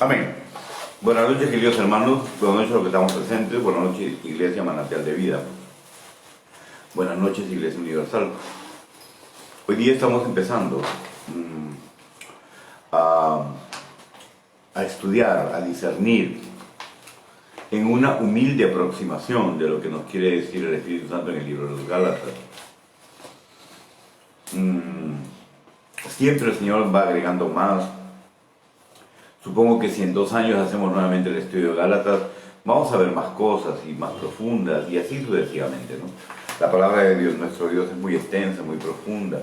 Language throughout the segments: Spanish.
Amén. Buenas noches, queridos hermanos. Buenas noches a los que estamos presentes. Buenas noches, Iglesia Manantial de Vida. Buenas noches, Iglesia Universal. Hoy día estamos empezando a estudiar, a discernir en una humilde aproximación de lo que nos quiere decir el Espíritu Santo en el libro de los Gálatas. Siempre el Señor va agregando más. Supongo que si en 2 años hacemos nuevamente el estudio de Gálatas, vamos a ver más cosas y más profundas y así sucesivamente, ¿no? La palabra de Dios, nuestro Dios, es muy extensa, muy profunda.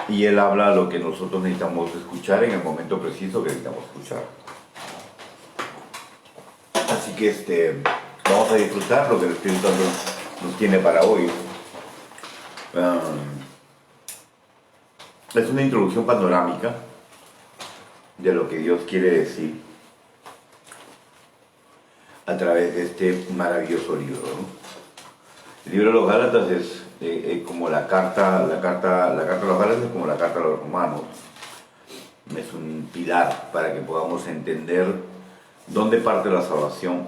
Y Él habla lo que nosotros necesitamos escuchar en el momento preciso que necesitamos escuchar. Así que vamos a disfrutar lo que el Espíritu Santo nos tiene para hoy. Es una introducción panorámica de lo que Dios quiere decir a través de este maravilloso libro, ¿no? El libro de los Gálatas es como la carta de los Gálatas es como la carta de los Romanos. Es un pilar para que podamos entender dónde parte la salvación,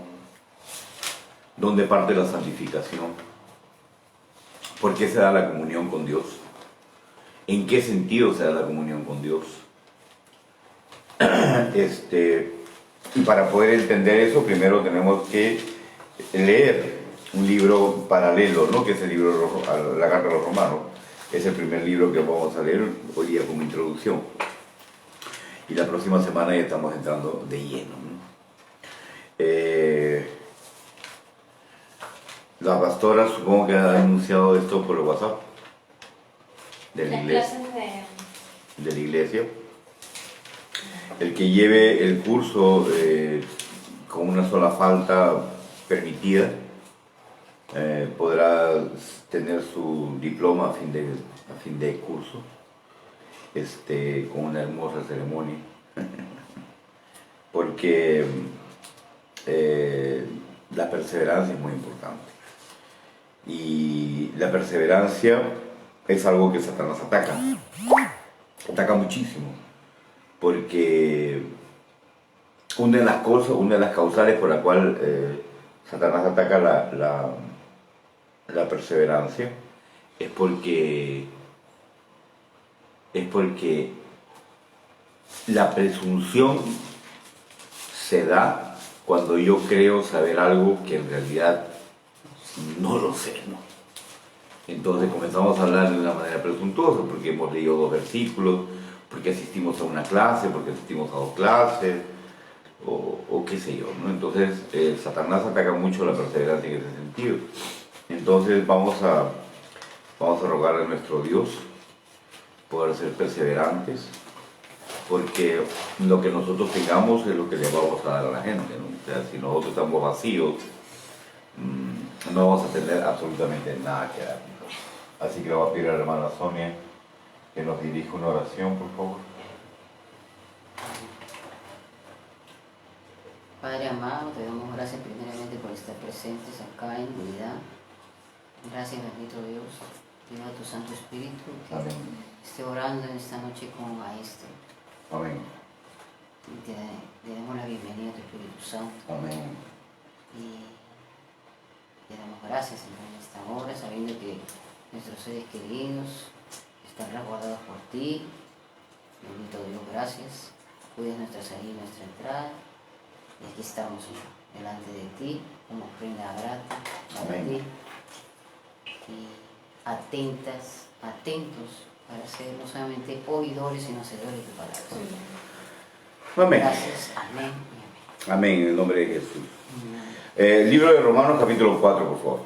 dónde parte la santificación, por qué se da la comunión con Dios, en qué sentido se da la comunión con Dios. Y para poder entender eso, primero tenemos que leer un libro paralelo, ¿no? Que es el libro la carta de los Romanos. Es el primer libro que vamos a leer hoy día como introducción. Y la próxima semana ya estamos entrando de lleno, ¿no? La pastora supongo que ha anunciado esto por el WhatsApp de la iglesia. De la iglesia. El que lleve el curso con una sola falta permitida podrá tener su diploma a fin de curso, con una hermosa ceremonia, porque la perseverancia es muy importante. Y la perseverancia es algo que Satanás ataca muchísimo. Porque una de las causales por la cual Satanás ataca la perseverancia es porque la presunción se da cuando yo creo saber algo que en realidad no lo sé, ¿no? Entonces comenzamos a hablar de una manera presuntuosa porque hemos leído 2 versículos, porque asistimos a una clase, porque asistimos a 2 clases, o qué sé yo, ¿no? Entonces, Satanás ataca mucho la perseverancia en ese sentido. Entonces, vamos a rogar a nuestro Dios poder ser perseverantes, porque lo que nosotros tengamos es lo que le vamos a dar a la gente, ¿no? O sea, si nosotros estamos vacíos, no vamos a tener absolutamente nada que dar. Así que le voy a pedir a la hermana Sonia que nos dirija una oración, por favor. Padre amado, te damos gracias primeramente por estar presentes acá en unidad. Gracias, bendito Dios. Pido a tu Santo Espíritu que Amén. esté orando en esta noche con maestro. Amén. Y te damos la bienvenida a tu Espíritu Santo. Amén. Y te damos gracias en esta hora, sabiendo que nuestros seres queridos están resguardados por ti. Bendito Dios, gracias. Cuida nuestra salida y nuestra entrada. Y aquí estamos, Señor, delante de ti, como ofrenda grata para Amén. ti. Y atentos para ser no solamente oidores, sino hacedores de tu palabra. Amén. Gracias, amén y amén. Amén, en el nombre de Jesús. Libro de Romanos, capítulo 4, por favor.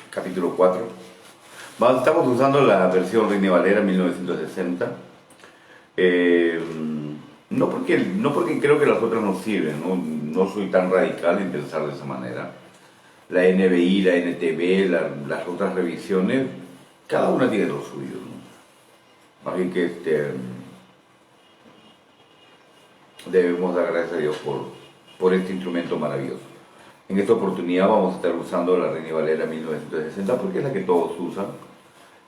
Capítulo 4. Estamos usando la versión Reina Valera 1960. No porque creo que las otras no sirven, no soy tan radical en pensar de esa manera. La NBI, la NTV, las otras revisiones, cada una tiene lo suyo, ¿no? Más bien que debemos dar gracias a Dios por este instrumento maravilloso. En esta oportunidad vamos a estar usando la Reina Valera 1960 porque es la que todos usan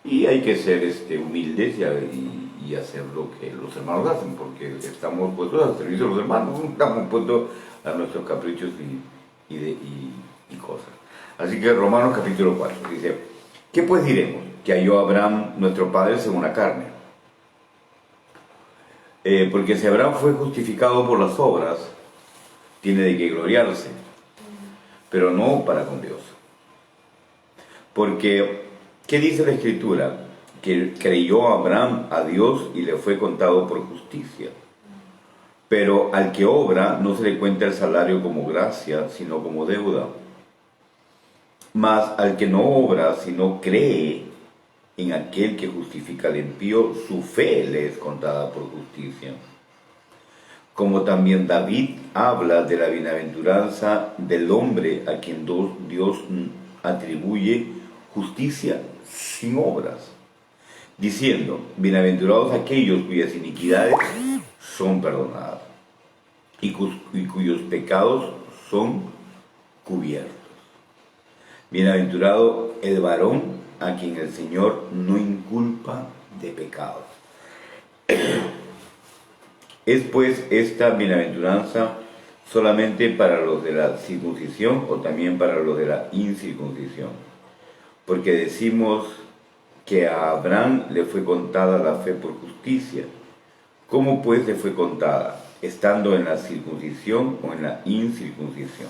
y hay que ser humildes y y hacer lo que los hermanos hacen, porque estamos puestos al servicio de los hermanos, no estamos puestos a nuestros caprichos y cosas. Así que Romanos capítulo 4 dice: ¿qué pues diremos? Que halló Abraham nuestro padre según la carne. Porque si Abraham fue justificado por las obras, tiene de qué gloriarse, pero no para con Dios. Porque, ¿qué dice la Escritura? Que creyó Abraham a Dios y le fue contado por justicia. Pero al que obra no se le cuenta el salario como gracia, sino como deuda. Mas al que no obra, sino cree en aquel que justifica al impío, su fe le es contada por justicia. Como también David habla de la bienaventuranza del hombre a quien Dios atribuye justicia sin obras, diciendo: bienaventurados aquellos cuyas iniquidades son perdonadas y cuyos pecados son cubiertos. Bienaventurado el varón a quien el Señor no inculpa de pecado. ¿Es pues esta bienaventuranza solamente para los de la circuncisión o también para los de la incircuncisión? Porque decimos que a Abraham le fue contada la fe por justicia. ¿Cómo pues le fue contada? ¿Estando en la circuncisión o en la incircuncisión?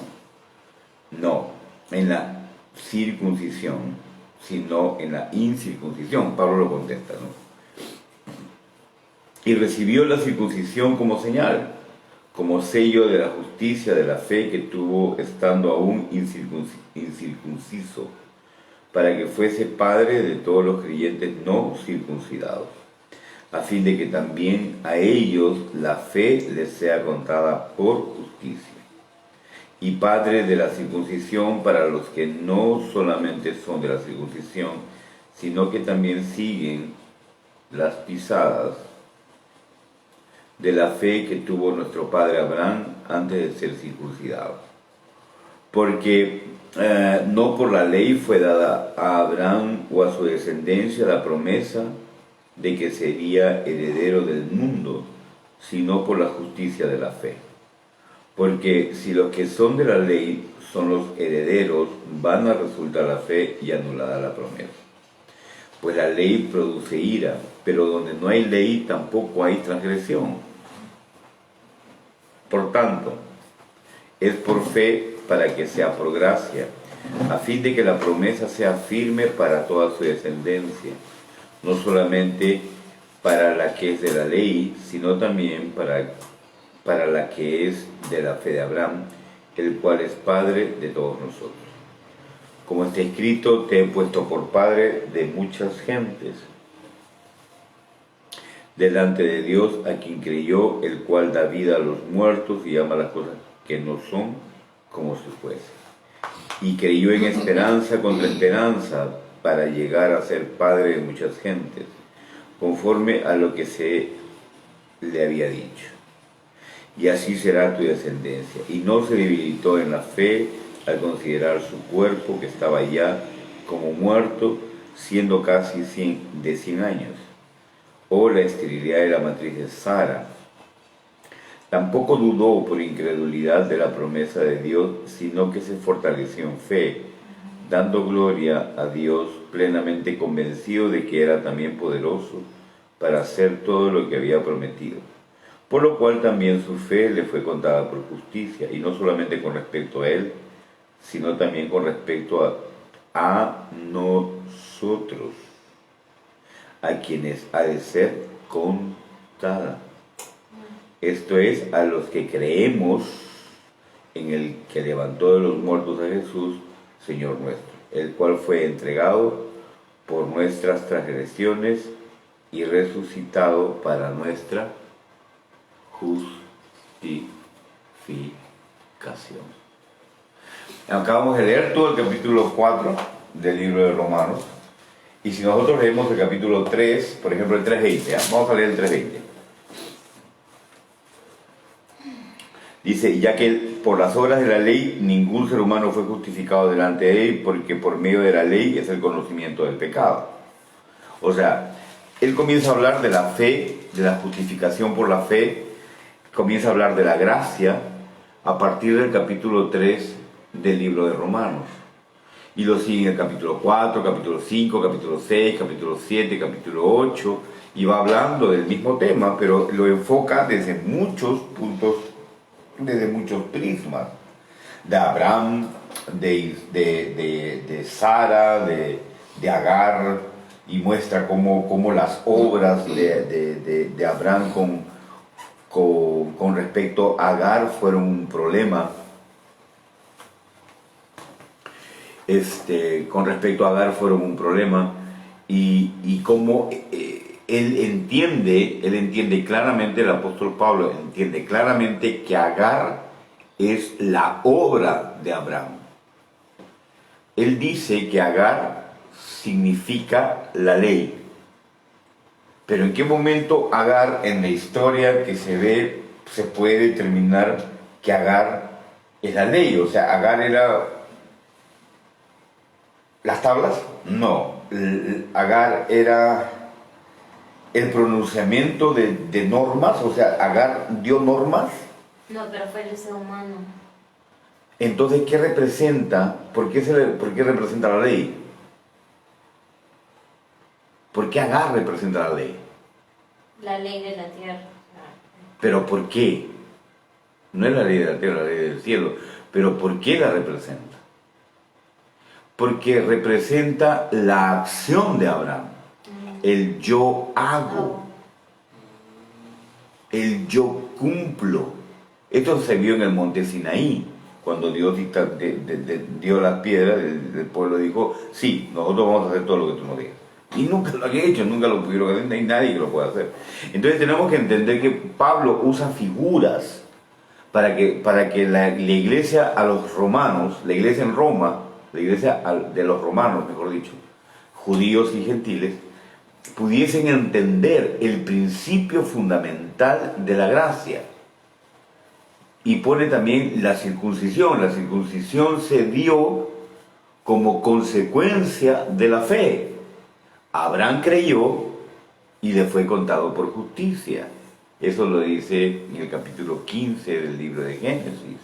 No, en la circuncisión, sino en la incircuncisión. Pablo lo contesta, ¿no? Y recibió la circuncisión como señal, como sello de la justicia de la fe que tuvo estando aún incircunciso, para que fuese padre de todos los creyentes no circuncidados, a fin de que también a ellos la fe les sea contada por justicia. Y padre de la circuncisión para los que no solamente son de la circuncisión, sino que también siguen las pisadas de la fe que tuvo nuestro padre Abraham antes de ser circuncidado. Porque no por la ley fue dada a Abraham o a su descendencia la promesa de que sería heredero del mundo, sino por la justicia de la fe. Porque si los que son de la ley son los herederos, van a resultar la fe y anulada la promesa. Pues la ley produce ira, pero donde no hay ley tampoco hay transgresión. Por tanto, es por fe para que sea por gracia, a fin de que la promesa sea firme para toda su descendencia, no solamente para la que es de la ley, sino también para la que es de la fe de Abraham, el cual es Padre de todos nosotros. Como está escrito: te he puesto por padre de muchas gentes, delante de Dios a quien creyó, el cual da vida a los muertos y llama las cosas que no son como si fuesen. Y creyó en esperanza contra esperanza, para llegar a ser padre de muchas gentes, conforme a lo que se le había dicho: y así será tu descendencia. Y no se debilitó en la fe al considerar su cuerpo, que estaba ya como muerto, siendo casi de 100 años, o la esterilidad de la matriz de Sara. Tampoco dudó por incredulidad de la promesa de Dios, sino que se fortaleció en fe, dando gloria a Dios, plenamente convencido de que era también poderoso para hacer todo lo que había prometido. Por lo cual también su fe le fue contada por justicia, y no solamente con respecto a él, sino también con respecto a nosotros, a quienes ha de ser contada. Esto es, a los que creemos en el que levantó de los muertos a Jesús, Señor nuestro, el cual fue entregado por nuestras transgresiones y resucitado para nuestra justificación. Acabamos de leer todo el capítulo 4 del libro de Romanos, y si nosotros leemos el capítulo 3, por ejemplo el 3:20, vamos a leer el 3:20. Dice: ya que por las obras de la ley ningún ser humano fue justificado delante de él, porque por medio de la ley es el conocimiento del pecado. O sea, él comienza a hablar de la fe, de la justificación por la fe, comienza a hablar de la gracia a partir del capítulo 3 del libro de Romanos. Y lo sigue en el capítulo 4, capítulo 5, capítulo 6, capítulo 7, capítulo 8, y va hablando del mismo tema, pero lo enfoca desde muchos puntos, desde muchos prismas. De Abraham, de Sara, de Agar, y muestra cómo las obras de Abraham con respecto a Agar fueron un problema. Con respecto a Agar fueron un problema, y cómo él entiende claramente, el apóstol Pablo entiende claramente que Agar es la obra de Abraham. Él dice que Agar significa la ley. Pero ¿en qué momento Agar, en la historia que se ve, se puede determinar que Agar es la ley? O sea, Agar era las tablas. No, Agar era el pronunciamiento de normas. O sea, Agar dio normas. No, pero fue el ser humano. Entonces, ¿qué representa? ¿Por qué representa la ley? ¿Por qué Agar representa la ley? La ley de la tierra. ¿Pero por qué? No es la ley de la tierra, la ley del cielo. ¿Pero por qué la representa? Porque representa la acción de Abraham. El yo hago. El yo cumplo. Esto se vio en el monte Sinaí, cuando Dios dio las piedras, el pueblo dijo, sí, nosotros vamos a hacer todo lo que tú nos digas. Y nunca lo han hecho, nunca lo pudieron hacer, no hay nadie que lo pueda hacer. Entonces tenemos que entender que Pablo usa figuras para que la iglesia a los romanos, la iglesia en Roma, la iglesia de los romanos, mejor dicho, judíos y gentiles, pudiesen entender el principio fundamental de la gracia. Y pone también la circuncisión. La circuncisión se dio como consecuencia de la fe. Abraham creyó y le fue contado por justicia. Eso lo dice en el capítulo 15 del libro de Génesis.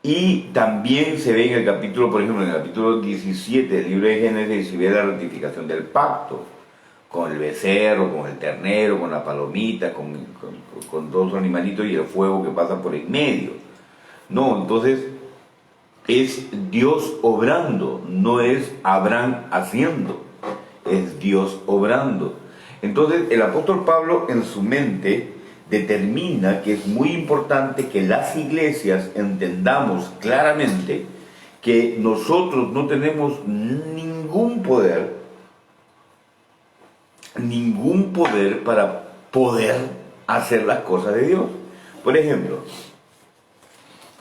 Y también se ve en el capítulo, por ejemplo, en el capítulo 17 del libro de Génesis, se ve la ratificación del pacto, con el becerro, con el ternero, con la palomita, con dos animalitos y el fuego que pasa por en medio. No, entonces es Dios obrando, no es Abraham haciendo, es Dios obrando. Entonces el apóstol Pablo en su mente determina que es muy importante que las iglesias entendamos claramente que nosotros no tenemos ningún poder para poder hacer las cosas de Dios. Por ejemplo,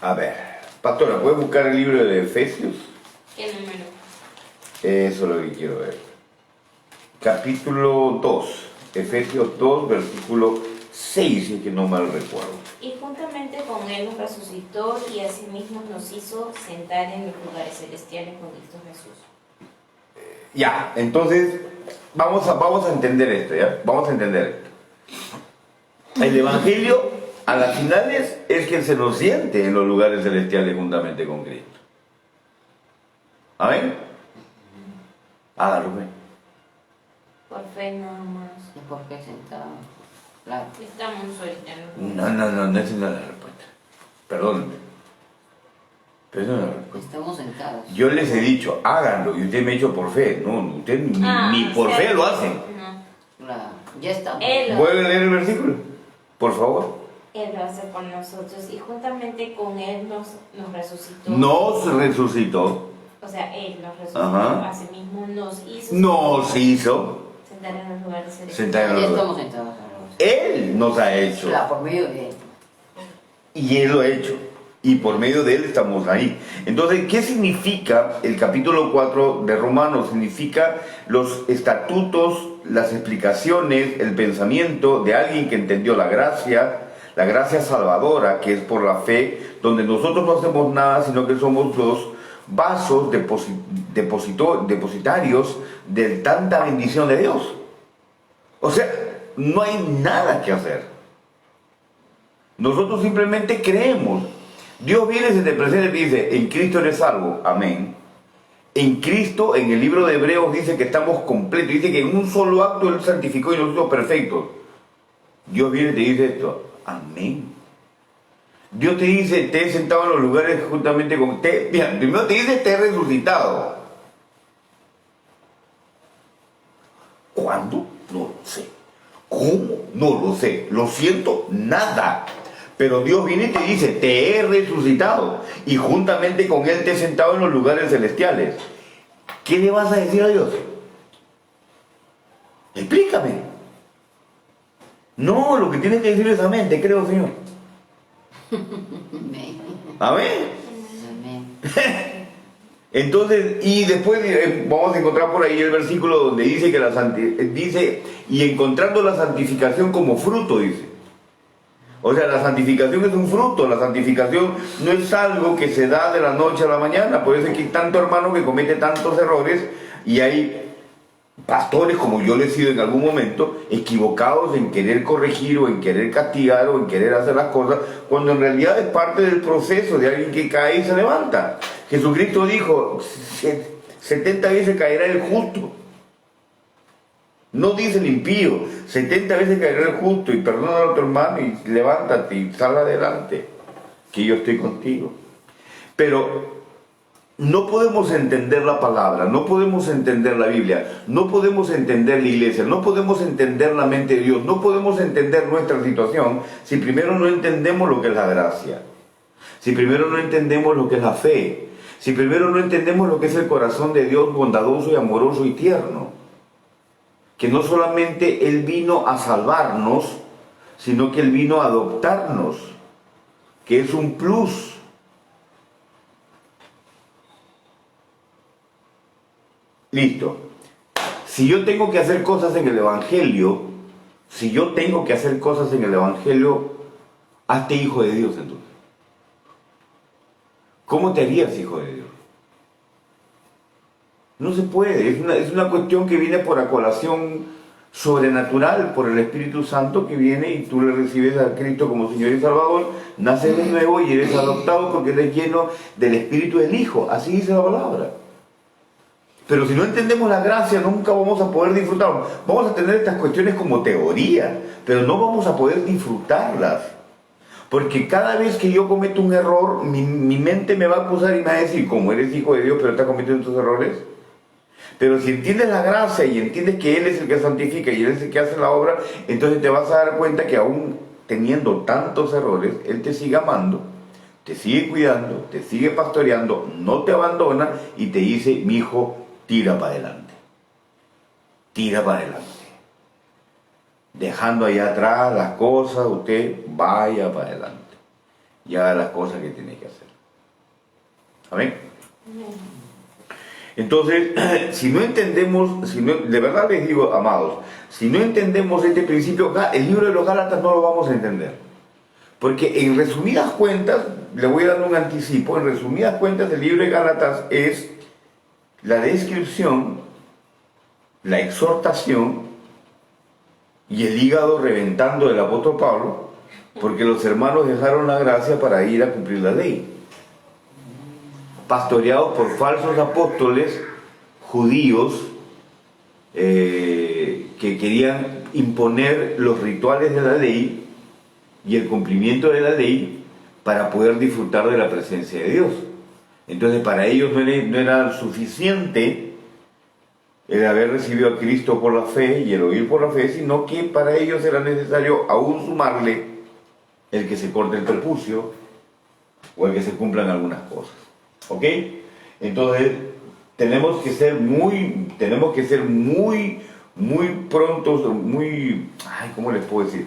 a ver, pastora, ¿puedes buscar el libro de Efesios? ¿Qué número? Eso es lo que quiero ver. Capítulo 2, Efesios 2, versículo 6, si es que no mal recuerdo. Y juntamente con Él nos resucitó y asimismo nos hizo sentar en los lugares celestiales con Cristo Jesús. Ya, entonces vamos a entender esto, ¿ya? Vamos a entender esto. El Evangelio, a las finales, es que se nos siente en los lugares celestiales juntamente con Cristo. ¿Amén? Rubén. Por fe nada más. ¿Y por qué sentado? Claro. Estamos ahorita en los No, esa no es la respuesta. Perdónenme. Pero esa no es la respuesta. Estamos sentados. Yo les he dicho, háganlo, y usted me ha dicho por fe. No, usted ni por fe lo hacen. No. Claro. Ya estamos. ¿Pueden leer el versículo? Por favor. Él lo hace por nosotros y juntamente con Él nos resucitó. Nos resucitó. O sea, Él nos resucitó. Ajá. Asimismo nos hizo. Nos hizo. Sentar en los lugares celestiales. Sentar en Ya los estamos lugares. sentados. Él nos ha hecho. Claro, por medio de Él. Y Él lo ha hecho. Y por medio de Él estamos ahí. Entonces, ¿qué significa el capítulo 4 de Romanos? Significa los estatutos, las explicaciones, el pensamiento de alguien que entendió la gracia salvadora, que es por la fe, donde nosotros no hacemos nada, sino que somos los vasos depositarios de tanta bendición de Dios. O sea, no hay nada que hacer. Nosotros simplemente creemos. Dios viene, se te presenta y te dice, en Cristo eres salvo, amén. En Cristo, en el libro de Hebreos dice que estamos completos, dice que en un solo acto Él santificó y nos hizo perfectos. Dios viene y te dice esto, amén. Dios te dice, te he sentado en los lugares juntamente con usted. Mira, primero te dice, te he resucitado. ¿Cuándo? No lo sé. ¿Cómo? No lo sé. Lo siento, nada. Pero Dios viene y te dice, te he resucitado. Y juntamente con Él te he sentado en los lugares celestiales. ¿Qué le vas a decir a Dios? Explícame. No, lo que tienes que decir es amén, te creo, Señor. Amén. Amén. Amén. Entonces, y después vamos a encontrar por ahí el versículo donde dice que dice, y encontrando la santificación como fruto, dice. O sea, la santificación es un fruto, la santificación no es algo que se da de la noche a la mañana. Por eso es que hay tanto hermano que comete tantos errores y hay pastores, como yo lo he sido en algún momento, equivocados en querer corregir o en querer castigar o en querer hacer las cosas, cuando en realidad es parte del proceso de alguien que cae y se levanta. Jesucristo dijo, 70 veces caerá el justo. No dice el impío, 70 veces caerá el justo, y perdona a otro hermano y levántate y sal adelante, que yo estoy contigo. Pero no podemos entender la palabra, no podemos entender la Biblia, no podemos entender la iglesia, no podemos entender la mente de Dios, no podemos entender nuestra situación si primero no entendemos lo que es la gracia, si primero no entendemos lo que es la fe, si primero no entendemos lo que es el corazón de Dios bondadoso y amoroso y tierno, que no solamente Él vino a salvarnos, sino que Él vino a adoptarnos, que es un plus. Listo. Si yo tengo que hacer cosas en el Evangelio, hazte hijo de Dios entonces. ¿Cómo te harías hijo de Dios? No se puede, es una cuestión que viene por acolación sobrenatural, por el Espíritu Santo que viene y tú le recibes a Cristo como Señor y Salvador, naces de nuevo y eres adoptado porque eres lleno del Espíritu del Hijo, así dice la palabra. Pero si no entendemos la gracia, nunca vamos a poder disfrutar. Vamos a tener estas cuestiones como teoría, pero no vamos a poder disfrutarlas. Porque cada vez que yo cometo un error, mi mente me va a acusar y me va a decir, como eres hijo de Dios, pero estás cometiendo tus errores. Pero si entiendes la gracia y entiendes que Él es el que santifica y Él es el que hace la obra, entonces te vas a dar cuenta que aún teniendo tantos errores, Él te sigue amando, te sigue cuidando, te sigue pastoreando, no te abandona y te dice, mi hijo, tira para adelante. Tira para adelante. Dejando allá atrás las cosas, usted vaya para adelante y haga las cosas que tiene que hacer. Amén. Entonces, si no entendemos, de verdad les digo, amados, si no entendemos este principio, el libro de los Gálatas no lo vamos a entender. Porque en resumidas cuentas, le voy dando un anticipo, en resumidas cuentas el libro de Gálatas es la descripción, la exhortación y el hígado reventando del apóstol Pablo, porque los hermanos dejaron la gracia para ir a cumplir la ley. Pastoreados por falsos apóstoles judíos que querían imponer los rituales de la ley y el cumplimiento de la ley para poder disfrutar de la presencia de Dios. Entonces para ellos no era suficiente el haber recibido a Cristo por la fe y el oír por la fe, sino que para ellos era necesario aún sumarle el que se corte el prepucio o el que se cumplan algunas cosas. ¿Ok? Entonces tenemos que ser muy prontos, ¿cómo les puedo decir?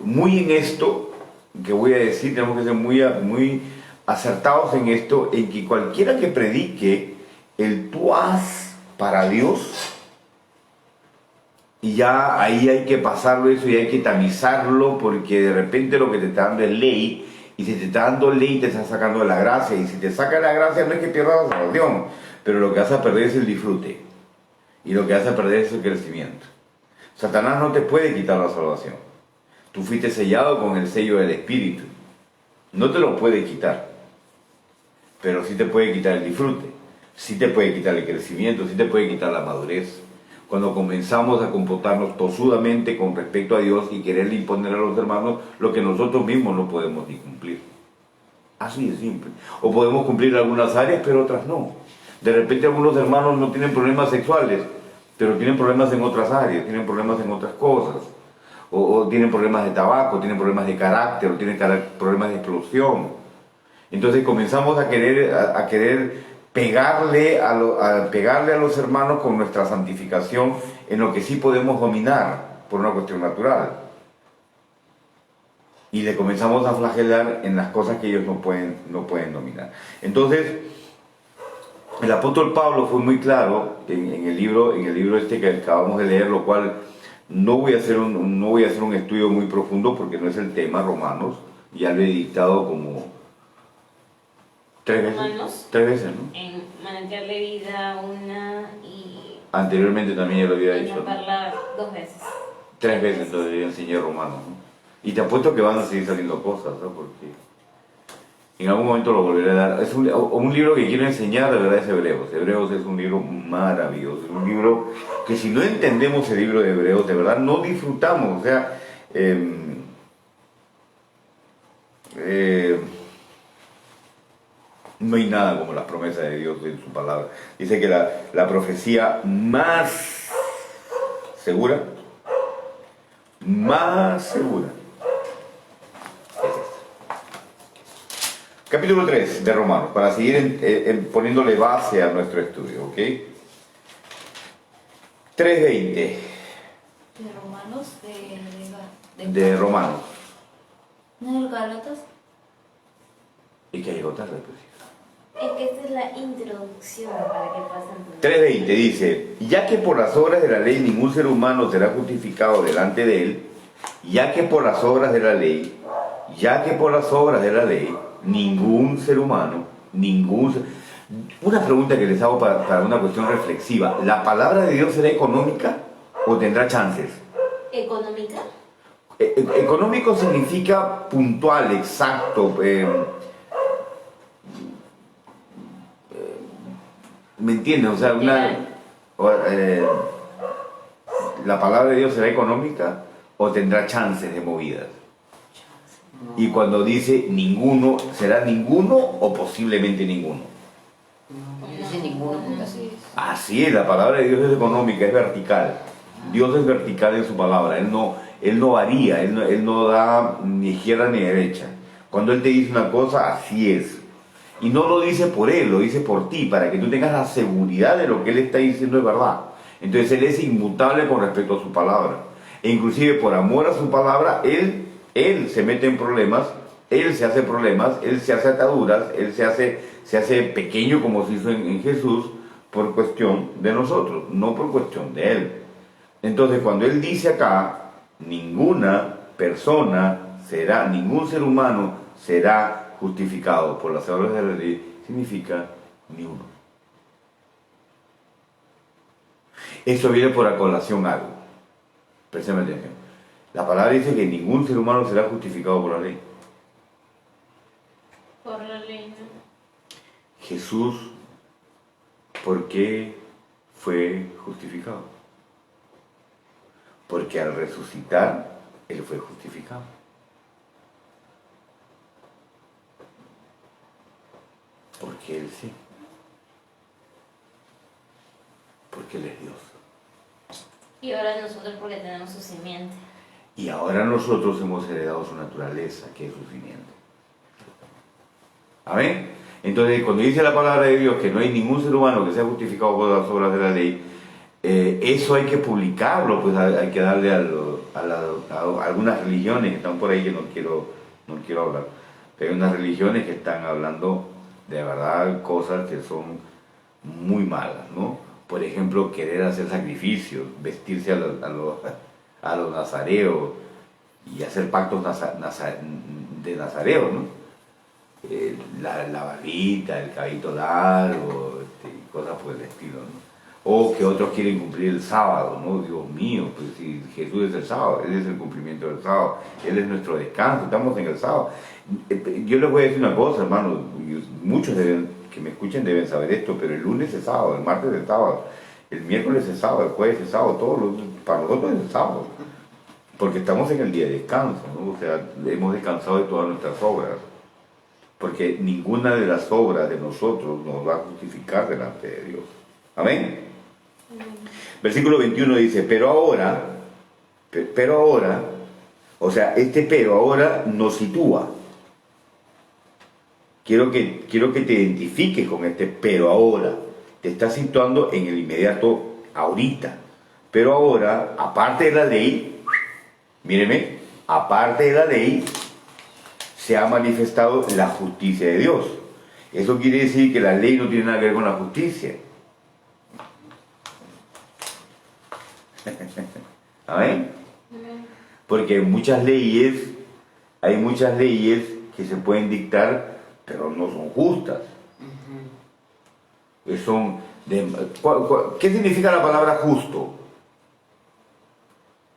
Muy en esto que voy a decir, tenemos que ser muy acertados en esto, en que cualquiera que predique el tú haz para Dios, y ya ahí hay que pasarlo eso y hay que tamizarlo, porque de repente lo que te está dando es ley, y si te está dando ley te está sacando de la gracia, y si te saca de la gracia no es que pierdas la salvación, pero lo que vas a perder es el disfrute. Y lo que vas a perder es el crecimiento. Satanás no te puede quitar la salvación. Tú fuiste sellado con el sello del Espíritu. No te lo puede quitar. Pero sí te puede quitar el disfrute. Sí te puede quitar el crecimiento. Sí te puede quitar la madurez. Cuando comenzamos a comportarnos tosudamente con respecto a Dios y quererle imponer a los hermanos lo que nosotros mismos no podemos ni cumplir. Así de simple. O podemos cumplir algunas áreas, pero otras no. De repente algunos hermanos no tienen problemas sexuales, pero tienen problemas en otras áreas, tienen problemas en otras cosas. O tienen problemas de tabaco, tienen problemas de carácter, o tienen problemas de explosión. Entonces comenzamos a querer pegarle a los hermanos con nuestra santificación en lo que sí podemos dominar por una cuestión natural. Y le comenzamos a flagelar en las cosas que ellos no pueden dominar. Entonces, el apóstol Pablo fue muy claro en el libro este que acabamos de leer, lo cual no voy a hacer un estudio muy profundo porque no es el tema, Romanos. Ya lo he dictado como 3 veces. Romanos, 3 veces, ¿no? en Manantial de Vida una y Anteriormente también ya lo había en dicho, La ¿no? Parla 2 veces. 3 veces entonces yo enseñé Romanos, ¿no? Y te apuesto que van a seguir saliendo cosas, ¿no? Porque en algún momento lo volveré a dar. Es un libro que quiero enseñar, de verdad, es Hebreos. Hebreos es un libro maravilloso. Es un libro que si no entendemos el libro de Hebreos, de verdad no disfrutamos. O sea, no hay nada como las promesas de Dios en su palabra. Dice que la profecía más segura es esta. Capítulo 3 de Romanos, para seguir poniéndole base a nuestro estudio, ¿ok? 3:20 De Romanos, de Romanos. ¿No es Gálatas? Y que llegó tarde, pues. Es que esta es la introducción para que pasen. 3:20 dice, ya que por las obras de la ley ningún ser humano será justificado delante de él, ya que por las obras de la ley, ningún ser humano, Una pregunta que les hago para una cuestión reflexiva, ¿la palabra de Dios será económica o tendrá chances? ¿Económica? Económico significa puntual, exacto, ¿me entienden? O sea, ¿la palabra de Dios será económica o tendrá chances de movidas? Y cuando dice ninguno, ¿será ninguno o posiblemente ninguno? No, dice ninguno porque así es. Así es, la palabra de Dios es económica, es vertical. Dios es vertical en su palabra, Él no varía, Él no da ni izquierda ni derecha. Cuando Él te dice una cosa, así es. Y no lo dice por Él, lo dice por ti, para que tú tengas la seguridad de lo que Él está diciendo es verdad. Entonces Él es inmutable con respecto a su palabra. E inclusive por amor a su palabra, Él se mete en problemas, Él se hace problemas, Él se hace ataduras, Él se hace pequeño como se hizo en Jesús por cuestión de nosotros, no por cuestión de Él. Entonces cuando Él dice acá, ninguna persona será, ningún ser humano será justificado por las obras de la ley, significa ni uno. Eso viene por a colación algo. Préstame atención. La palabra dice que ningún ser humano será justificado por la ley. Por la ley, ¿no? Jesús, ¿por qué fue justificado? Porque al resucitar, Él fue justificado. Porque Él sí. Porque Él es Dios. Y ahora nosotros porque tenemos su simiente. Y ahora nosotros hemos heredado su naturaleza, que es su simiente. ¿Amén? Entonces, cuando dice la palabra de Dios que no hay ningún ser humano que sea justificado por las obras de la ley, eso hay que publicarlo, pues hay que darle a algunas religiones que están por ahí que no quiero hablar. Pero hay unas religiones que están hablando de verdad cosas que son muy malas, ¿no? Por ejemplo, querer hacer sacrificios, vestirse a los nazareos y hacer pactos de nazareos, ¿no? La barbita, el cabello largo, y cosas por el estilo, ¿no? O que otros quieren cumplir el sábado, ¿no? Dios mío, pues si Jesús es el sábado, Él es el cumplimiento del sábado, Él es nuestro descanso, estamos en el sábado. Yo les voy a decir una cosa, hermano, muchos que me escuchen deben saber esto, pero el lunes es sábado, el martes es sábado, el miércoles es sábado, el jueves es sábado, para nosotros es el sábado, porque estamos en el día de descanso, ¿no? O sea, hemos descansado de todas nuestras obras, porque ninguna de las obras de nosotros nos va a justificar delante de Dios. Amén. Versículo 21 dice, pero ahora, o sea, este pero ahora nos sitúa. Quiero que te identifiques con este pero ahora. Te está situando en el inmediato ahorita. Pero ahora, aparte de la ley, míreme, aparte de la ley, se ha manifestado la justicia de Dios. Eso quiere decir que la ley no tiene nada que ver con la justicia. ¿Amén? Porque hay muchas leyes que se pueden dictar, pero no son justas. ¿Qué significa la palabra justo?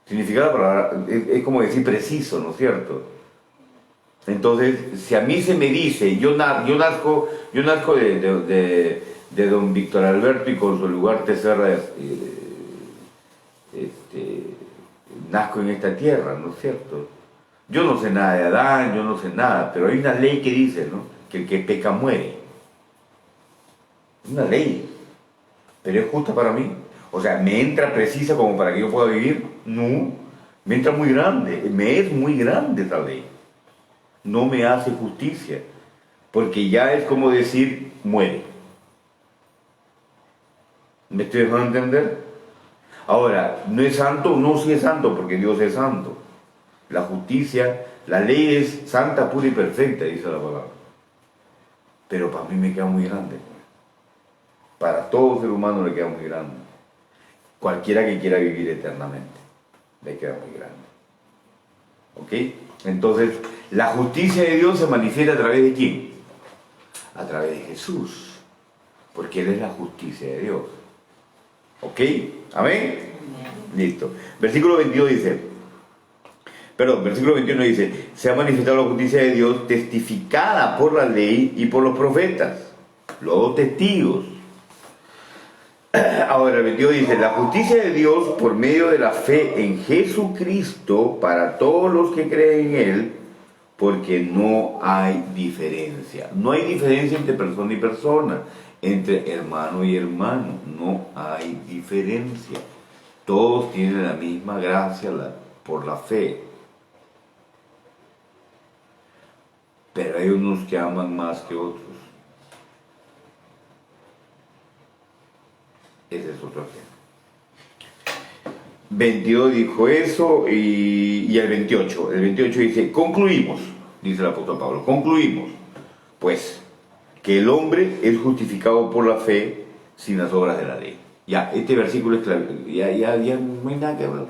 Significa la palabra, es como decir preciso, ¿no es cierto? Entonces, si a mí se me dice, yo nazco de don Víctor Alberto y con su lugar Teserra, nazco en esta tierra, ¿no es cierto? Yo no sé nada de Adán, yo no sé nada, pero hay una ley que dice, ¿no? Que el que peca muere. Una ley, pero es justa para mí. O sea, ¿me entra precisa como para que yo pueda vivir? No, me entra muy grande, me es muy grande esa ley. No me hace justicia, porque ya es como decir, muere. ¿Me estoy dejando entender? Ahora, ¿no es santo? No, sí es santo, porque Dios es santo. La justicia, la ley es santa, pura y perfecta, dice la palabra. Pero para mí me queda muy grande. Para todo ser humano le queda muy grande. Cualquiera que quiera vivir eternamente, le queda muy grande. ¿Ok? Entonces, la justicia de Dios se manifiesta a través de ¿quién? A través de Jesús. Porque Él es la justicia de Dios. ¿Ok? ¿Amén? Listo. Versículo 21 dice, se ha manifestado la justicia de Dios testificada por la ley y por los profetas, los dos testigos. Ahora el 22 dice, la justicia de Dios por medio de la fe en Jesucristo para todos los que creen en Él, porque no hay diferencia. No hay diferencia entre persona y persona, entre hermano y hermano. No hay diferencia. Todos tienen la misma gracia por la fe. Pero hay unos que aman más que otros. Ese es otro tema. 22 dijo eso y el 28. El 28 dice, concluimos, dice el apóstol Pablo, concluimos, pues, que el hombre es justificado por la fe sin las obras de la ley. Ya, este versículo es claro, ya no hay nada que hablar.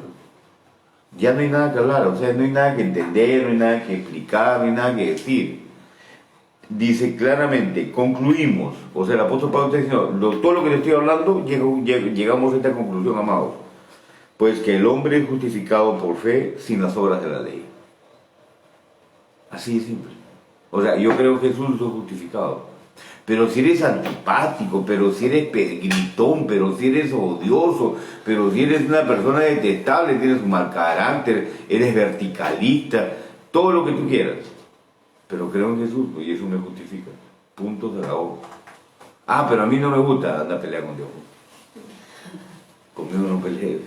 Ya no hay nada que hablar, o sea, no hay nada que entender, no hay nada que explicar, no hay nada que decir. Dice claramente, concluimos, o sea, el apóstol Pablo está diciendo, todo lo que le estoy hablando, llegamos a esta conclusión, amados, pues que el hombre es justificado por fe sin las obras de la ley. Así de simple. O sea, yo creo que Jesús es justificado. Pero si eres antipático, pero si eres gritón, pero si eres odioso, pero si eres una persona detestable, tienes un mal carácter, eres verticalista, todo lo que tú quieras. Pero creo en Jesús, y eso me justifica. Punto de la obra. Ah, pero a mí no me gusta andar a pelear con Dios. Conmigo no pelees.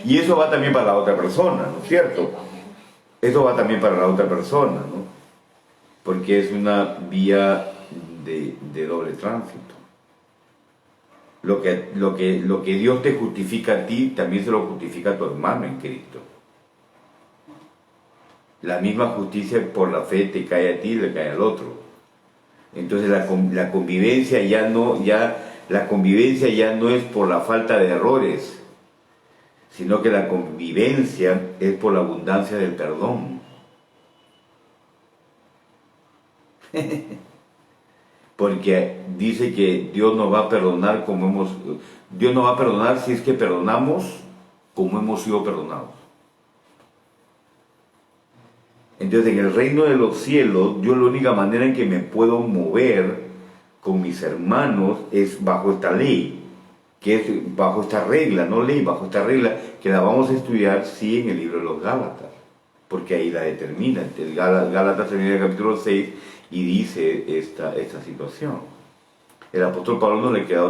Y eso va también para la otra persona, ¿no es cierto? Eso va también para la otra persona, ¿no? Porque es una vía de doble tránsito. Lo que Dios te justifica a ti, también se lo justifica a tu hermano en Cristo. La misma justicia por la fe te cae a ti y le cae al otro. Entonces la convivencia ya no es por la falta de errores, sino que la convivencia es por la abundancia del perdón. porque dice que Dios nos va a perdonar Dios nos va a perdonar si es que perdonamos como hemos sido perdonados. Entonces, en el reino de los cielos, yo la única manera en que me puedo mover con mis hermanos es bajo esta ley, que es bajo esta regla, no ley, bajo esta regla, que la vamos a estudiar, sí, en el libro de los Gálatas, porque ahí la determina. El Gálatas termina el capítulo 6 y dice esta situación. El apóstol Pablo no le queda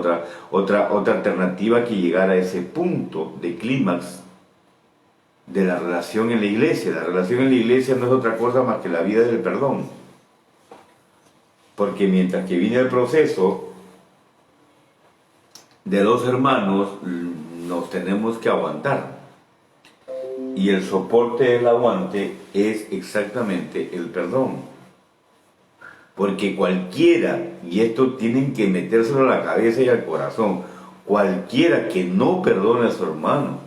otra alternativa que llegar a ese punto de clímax de la relación en la iglesia. La relación en la iglesia no es otra cosa más que la vida del perdón. Porque mientras que viene el proceso de dos hermanos, nos tenemos que aguantar. Y el soporte del aguante es exactamente el perdón. Porque cualquiera, y esto tienen que metérselo a la cabeza y al corazón, cualquiera que no perdone a su hermano,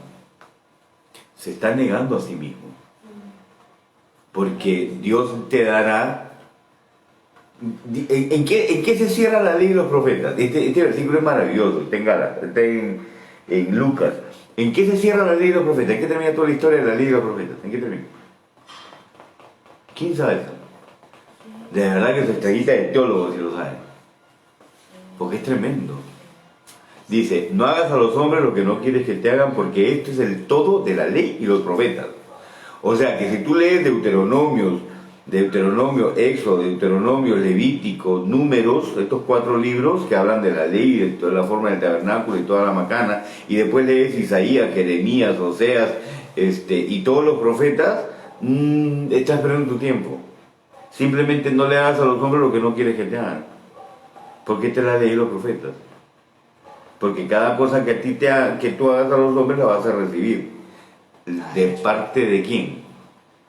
se está negando a sí mismo. Porque Dios te dará... ¿En qué se cierra la ley de los profetas? Este versículo es maravilloso, está en Lucas. ¿En qué se cierra la ley de los profetas? ¿En qué termina toda la historia de la ley de los profetas? ¿En qué termina? ¿Quién sabe eso? De verdad que su estrellita de teólogo si lo sabe. Porque es tremendo. Dice, no hagas a los hombres lo que no quieres que te hagan, porque esto es el todo de la ley y los profetas. O sea que si tú lees Deuteronomio, Éxodo, Deuteronomio, Levítico, Números, estos 4 libros que hablan de la ley, de toda la forma del tabernáculo y toda la macana, y después lees Isaías, Jeremías, Oseas, y todos los profetas, estás perdiendo tu tiempo. Simplemente no le hagas a los hombres lo que no quieres que te hagan. ¿Por qué te la leí los profetas? Porque cada cosa que que tú hagas a los hombres la vas a recibir. ¿De parte de quién?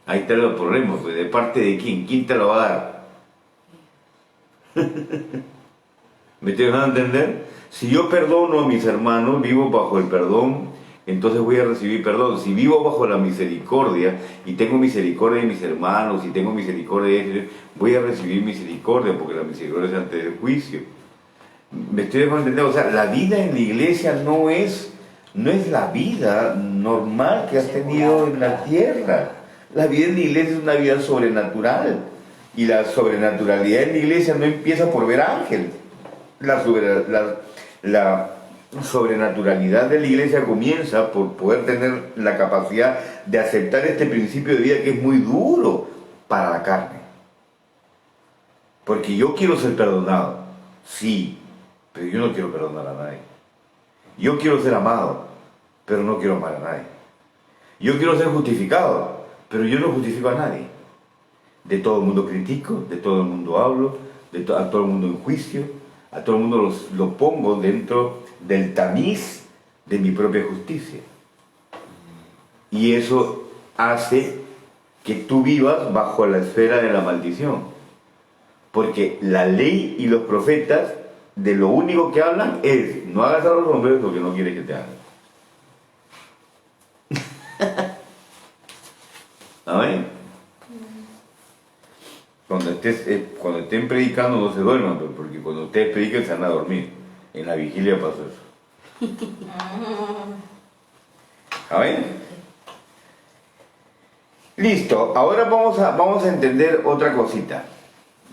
Ahí está el problema, pues. ¿De parte de quién? ¿Quién te lo va a dar? ¿Me estoy dejando entender? Si yo perdono a mis hermanos, vivo bajo el perdón, entonces voy a recibir perdón. Si vivo bajo la misericordia y tengo misericordia de mis hermanos y tengo misericordia de ellos, voy a recibir misericordia, porque la misericordia es antes del juicio. Me estoy dejando entender, o sea, la vida en la iglesia no es la vida normal que has tenido en la tierra. La vida en la iglesia es una vida sobrenatural. Y la sobrenaturalidad en la iglesia no empieza por ver ángeles. La sobrenaturalidad de la iglesia comienza por poder tener la capacidad de aceptar este principio de vida que es muy duro para la carne. Porque yo quiero ser perdonado, sí, pero yo no quiero perdonar a nadie. Yo quiero ser amado, pero no quiero amar a nadie. Yo quiero ser justificado, pero yo no justifico a nadie. De todo el mundo critico, de todo el mundo hablo, a todo el mundo en juicio, a todo el mundo lo pongo dentro del tamiz de mi propia justicia. Y eso hace que tú vivas bajo la esfera de la maldición. Porque la ley y los profetas de lo único que hablan es: no hagas a los hombres lo que no quieres que te hagan. ¿Amén? Cuando estén predicando no se duerman, porque cuando ustedes prediquen se van a dormir. En la vigilia pasó eso. ¿Amén? Listo, ahora vamos a entender otra cosita.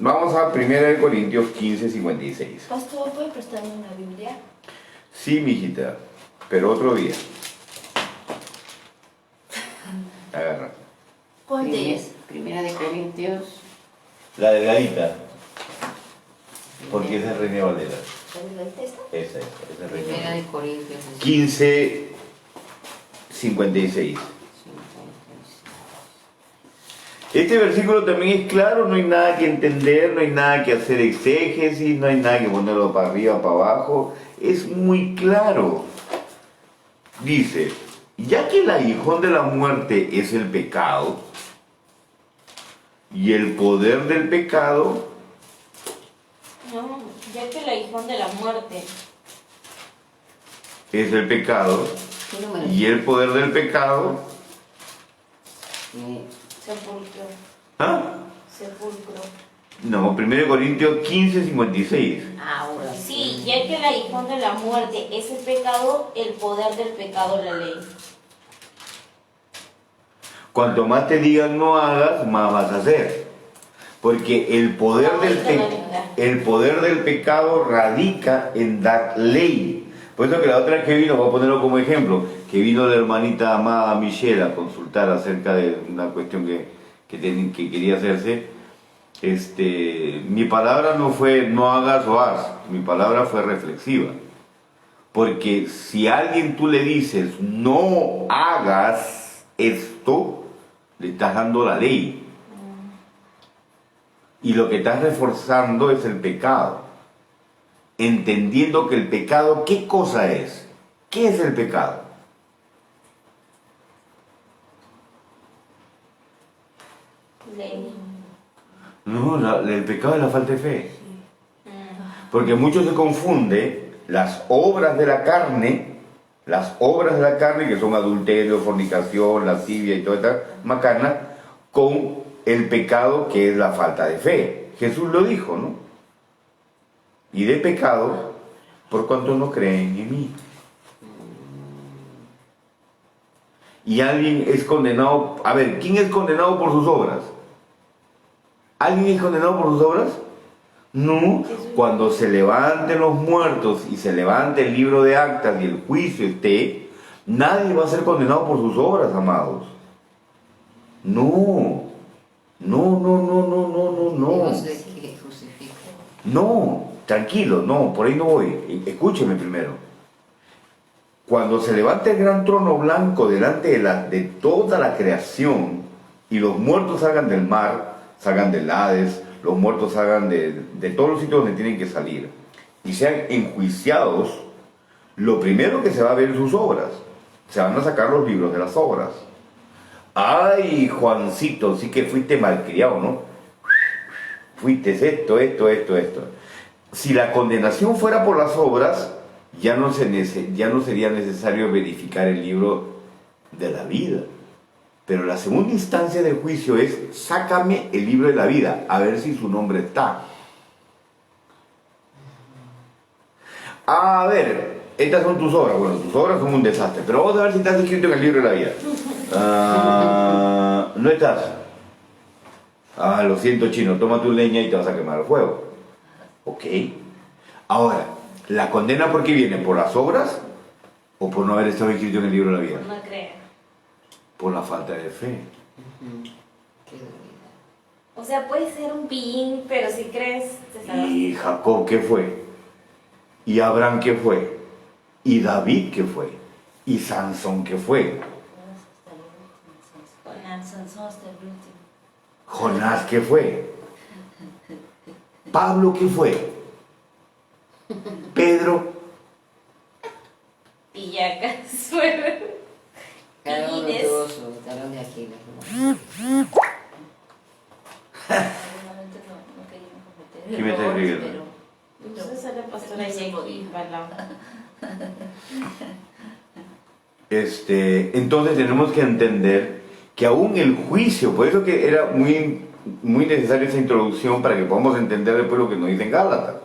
Vamos a 1 Corintios 15:56. Pastor, ¿puede prestarme una Biblia? Sí, mijita, pero otro día. Agarra. ¿Cuál de ellas? Primera de Corintios. La delgadita. Porque esa es Reina Valera. ¿La delgadita esta? Esa es Reina Primera Valera. de Corintios. 15:56. Este versículo también es claro, no hay nada que entender, no hay nada que hacer exégesis, no hay nada que ponerlo para arriba, para abajo, es muy claro. Dice, ya que el aguijón de la muerte es el pecado, y el poder del pecado... No, ya que el aguijón de la muerte. Es el pecado, ¿Qué número? y el poder del pecado... Sepulcro. ¿Ah? Sepulcro. No, 1 Corintios 15, 56. Ahora Sí, ya que el aguijón de la muerte es el pecado, el poder del pecado la ley. Cuanto más te digan no hagas, más vas a hacer. Porque el poder, el poder del pecado radica en dar ley. Por eso que la otra vez que vino, voy a ponerlo como ejemplo, que vino la hermanita amada Michelle a consultar acerca de una cuestión que quería hacerse. Mi palabra no fue no hagas o haz, mi palabra fue reflexiva. Porque si a alguien tú le dices no hagas esto, le estás dando la ley. Y lo que estás reforzando es el pecado. Entendiendo que el pecado, ¿qué cosa es? ¿Qué es el pecado? Ley. No, el pecado es la falta de fe. Porque muchos se confunde las obras de la carne, que son adulterio, fornicación, lascivia y toda esta macana, con el pecado que es la falta de fe. Jesús lo dijo, ¿no? Y de pecado, por cuanto no creen en mí. Y alguien es condenado. A ver, ¿quién es condenado por sus obras? ¿Alguien es condenado por sus obras? No. Cuando se levanten los muertos y se levante el libro de actas y el juicio esté, nadie va a ser condenado por sus obras, amados. No. Dios es que justifica. No, tranquilo, no, por ahí no voy. Escúcheme primero. Cuando se levante el gran trono blanco delante de toda la creación y los muertos salgan del mar, salgan del Hades, los muertos salgan de todos los sitios donde tienen que salir y sean enjuiciados, lo primero que se va a ver es sus obras. Se van a sacar los libros de las obras. Ay, Juancito, sí que fuiste malcriado, ¿no? Fuiste esto. Si la condenación fuera por las obras, ya no sería necesario verificar el libro de la vida. Pero la segunda instancia del juicio es, sácame el libro de la vida, a ver si su nombre está. A ver, estas son tus obras. Bueno, tus obras son un desastre, pero vamos a ver si estás escrito en el libro de la vida. No estás. Lo siento, chino, toma tu leña y te vas a quemar el fuego. Ok. Ahora, ¿la condena por qué viene? ¿Por las obras o por no haber estado escrito en el libro de la vida? No creo. Por la falta de fe. Qué duridad. O sea, puede ser un pillín, pero si crees, te salvas. ¿Y Jacob qué fue? ¿Y Abraham qué fue? ¿Y David qué fue? ¿Y Sansón qué fue? Sansón hasta el último. ¿Jonás qué fue? ¿Pablo qué fue? ¿Pedro? Pillacas fueron. Cada uno Pillines. tuvo su talón de Aquiles, ¿no? Seguramente no querían cometer ¿Quién me está errores, escribiendo? Entonces a la pastora Jackie Balao. Entonces tenemos que entender que aún el juicio, por eso que era muy, muy necesaria esa introducción para que podamos entender después lo que nos dice en Gálatas.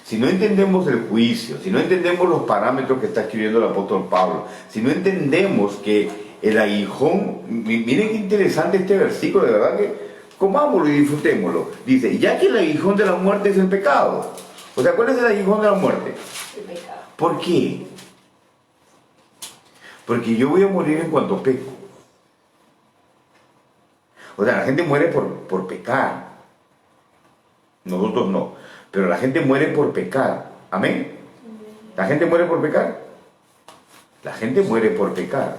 Si no entendemos el juicio, si no entendemos los parámetros que está escribiendo el apóstol Pablo, si no entendemos que el aguijón, miren qué interesante este versículo, de verdad que comámoslo y disfrutémoslo. Dice, ya que el aguijón de la muerte es el pecado. O sea, ¿cuál es el aguijón de la muerte? El pecado. ¿Por qué? Porque yo voy a morir en cuanto peco. O sea, la gente muere por pecar. Nosotros no. Pero la gente muere por pecar. ¿Amén? ¿La gente muere por pecar? La gente muere por pecar.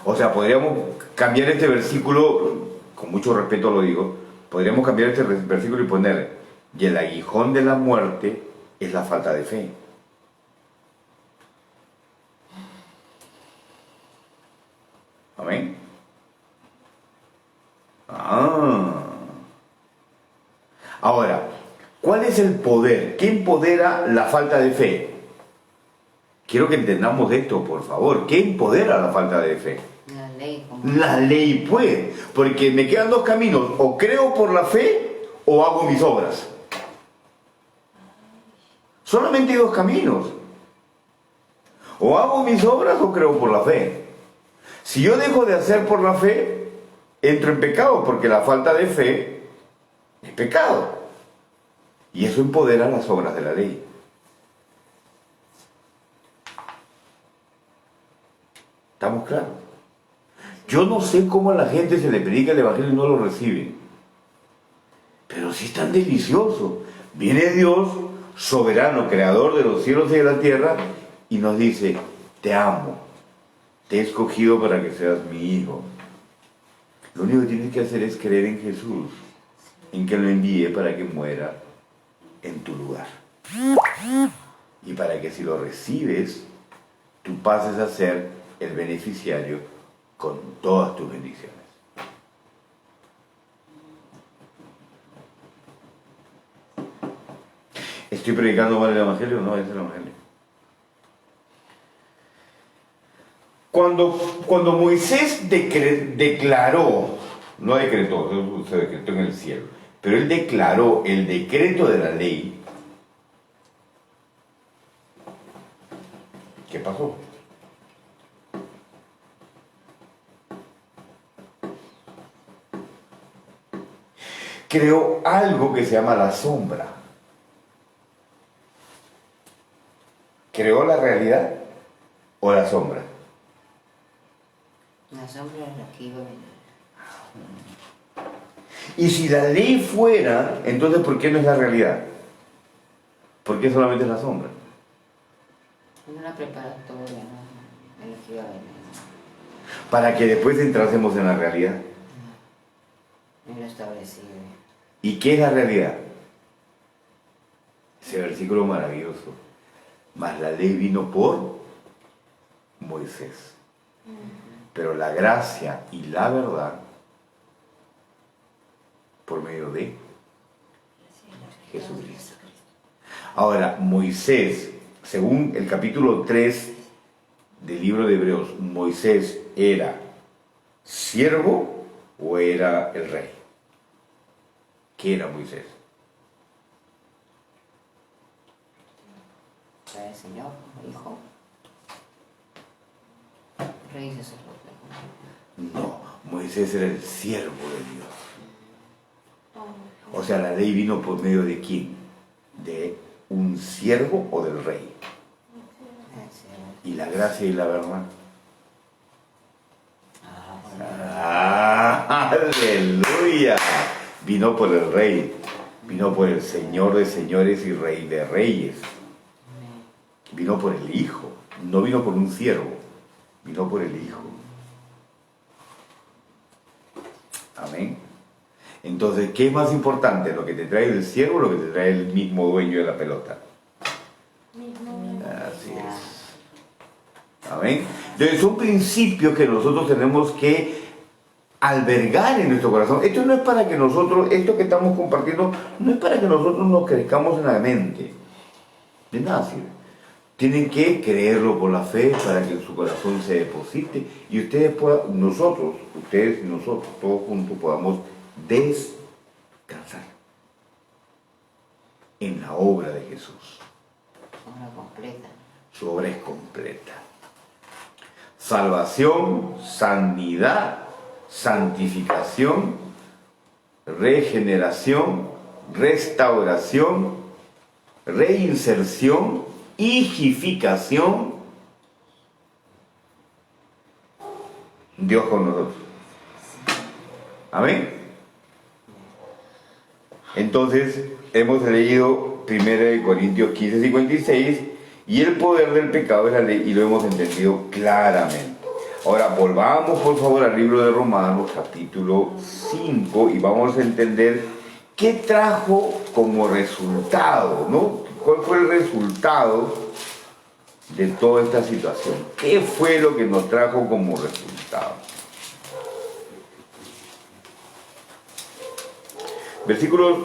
O sea, podríamos cambiar este versículo, con mucho respeto lo digo, podríamos cambiar este versículo y poner, y el aguijón de la muerte es la falta de fe. ¿Amén? Ahora, ¿cuál es el poder? ¿Qué empodera la falta de fe? Quiero que entendamos esto, por favor. ¿Qué empodera la falta de fe? La ley. La ley, pues. Porque me quedan dos caminos. O creo por la fe o hago mis obras. Solamente hay dos caminos. O hago mis obras o creo por la fe. Si yo dejo de hacer por la fe, entro en pecado, porque la falta de fe es pecado. Y eso empodera las obras de la ley. ¿Estamos claros? Yo no sé cómo a la gente se le predica el Evangelio y no lo recibe. Pero sí es tan delicioso. Viene Dios, soberano, creador de los cielos y de la tierra, y nos dice, te amo, te he escogido para que seas mi hijo. Lo único que tienes que hacer es creer en Jesús, en que lo envíe para que muera en tu lugar. Y para que si lo recibes, tú pases a ser el beneficiario con todas tus bendiciones. ¿Estoy predicando mal el Evangelio? No, es el Evangelio. Cuando Moisés declaró, no decretó, se decretó en el cielo, pero él declaró el decreto de la ley, ¿qué pasó? Creó algo que se llama la sombra. ¿Creó la realidad o la sombra? La sombra es la que iba a venir. Y si la ley fuera, entonces ¿por qué no es la realidad? ¿Por qué solamente es la sombra? No la preparatoria, ¿no? Es lo que iba a venir. Para que después entrásemos en la realidad. No lo establecido. ¿Y qué es la realidad? Ese versículo maravilloso. Mas la ley vino por Moisés. Pero la gracia y la verdad por medio de Jesucristo. Ahora, Moisés, según el capítulo 3 del libro de Hebreos, ¿Moisés era siervo o era el rey? ¿Qué era Moisés? Para el Señor, hijo. Rey y sacerdote. No, Moisés era el siervo de Dios. O sea, la ley vino por medio de ¿quién? ¿De un siervo o del rey? Y la gracia y la verdad. ¡Aleluya! Vino por el rey, vino por el Señor de señores y Rey de reyes. Vino por el Hijo, no vino por un siervo, vino por el Hijo. Amén. Entonces, ¿qué es más importante? ¿Lo que te trae el siervo o lo que te trae el mismo dueño de la pelota? Así es. Amén. Entonces, son principios que nosotros tenemos que albergar en nuestro corazón. Esto no es para que nosotros, esto que estamos compartiendo, no es para que nosotros nos crezcamos en la mente. De nada sirve. Tienen que creerlo por la fe para que en su corazón se deposite y ustedes puedan, ustedes y nosotros, todos juntos podamos descansar en la obra de Jesús. Obra completa. Su obra es completa. Salvación, sanidad, santificación, regeneración, restauración, reinserción, higificación. Dios con nosotros. Amén. Entonces, hemos leído 1 Corintios 15:56 y el poder del pecado es la ley y lo hemos entendido claramente. Ahora, volvamos por favor al libro de Romanos, capítulo 5, y vamos a entender qué trajo como resultado, ¿no? ¿Cuál fue el resultado de toda esta situación? ¿Qué fue lo que nos trajo como resultado? Versículos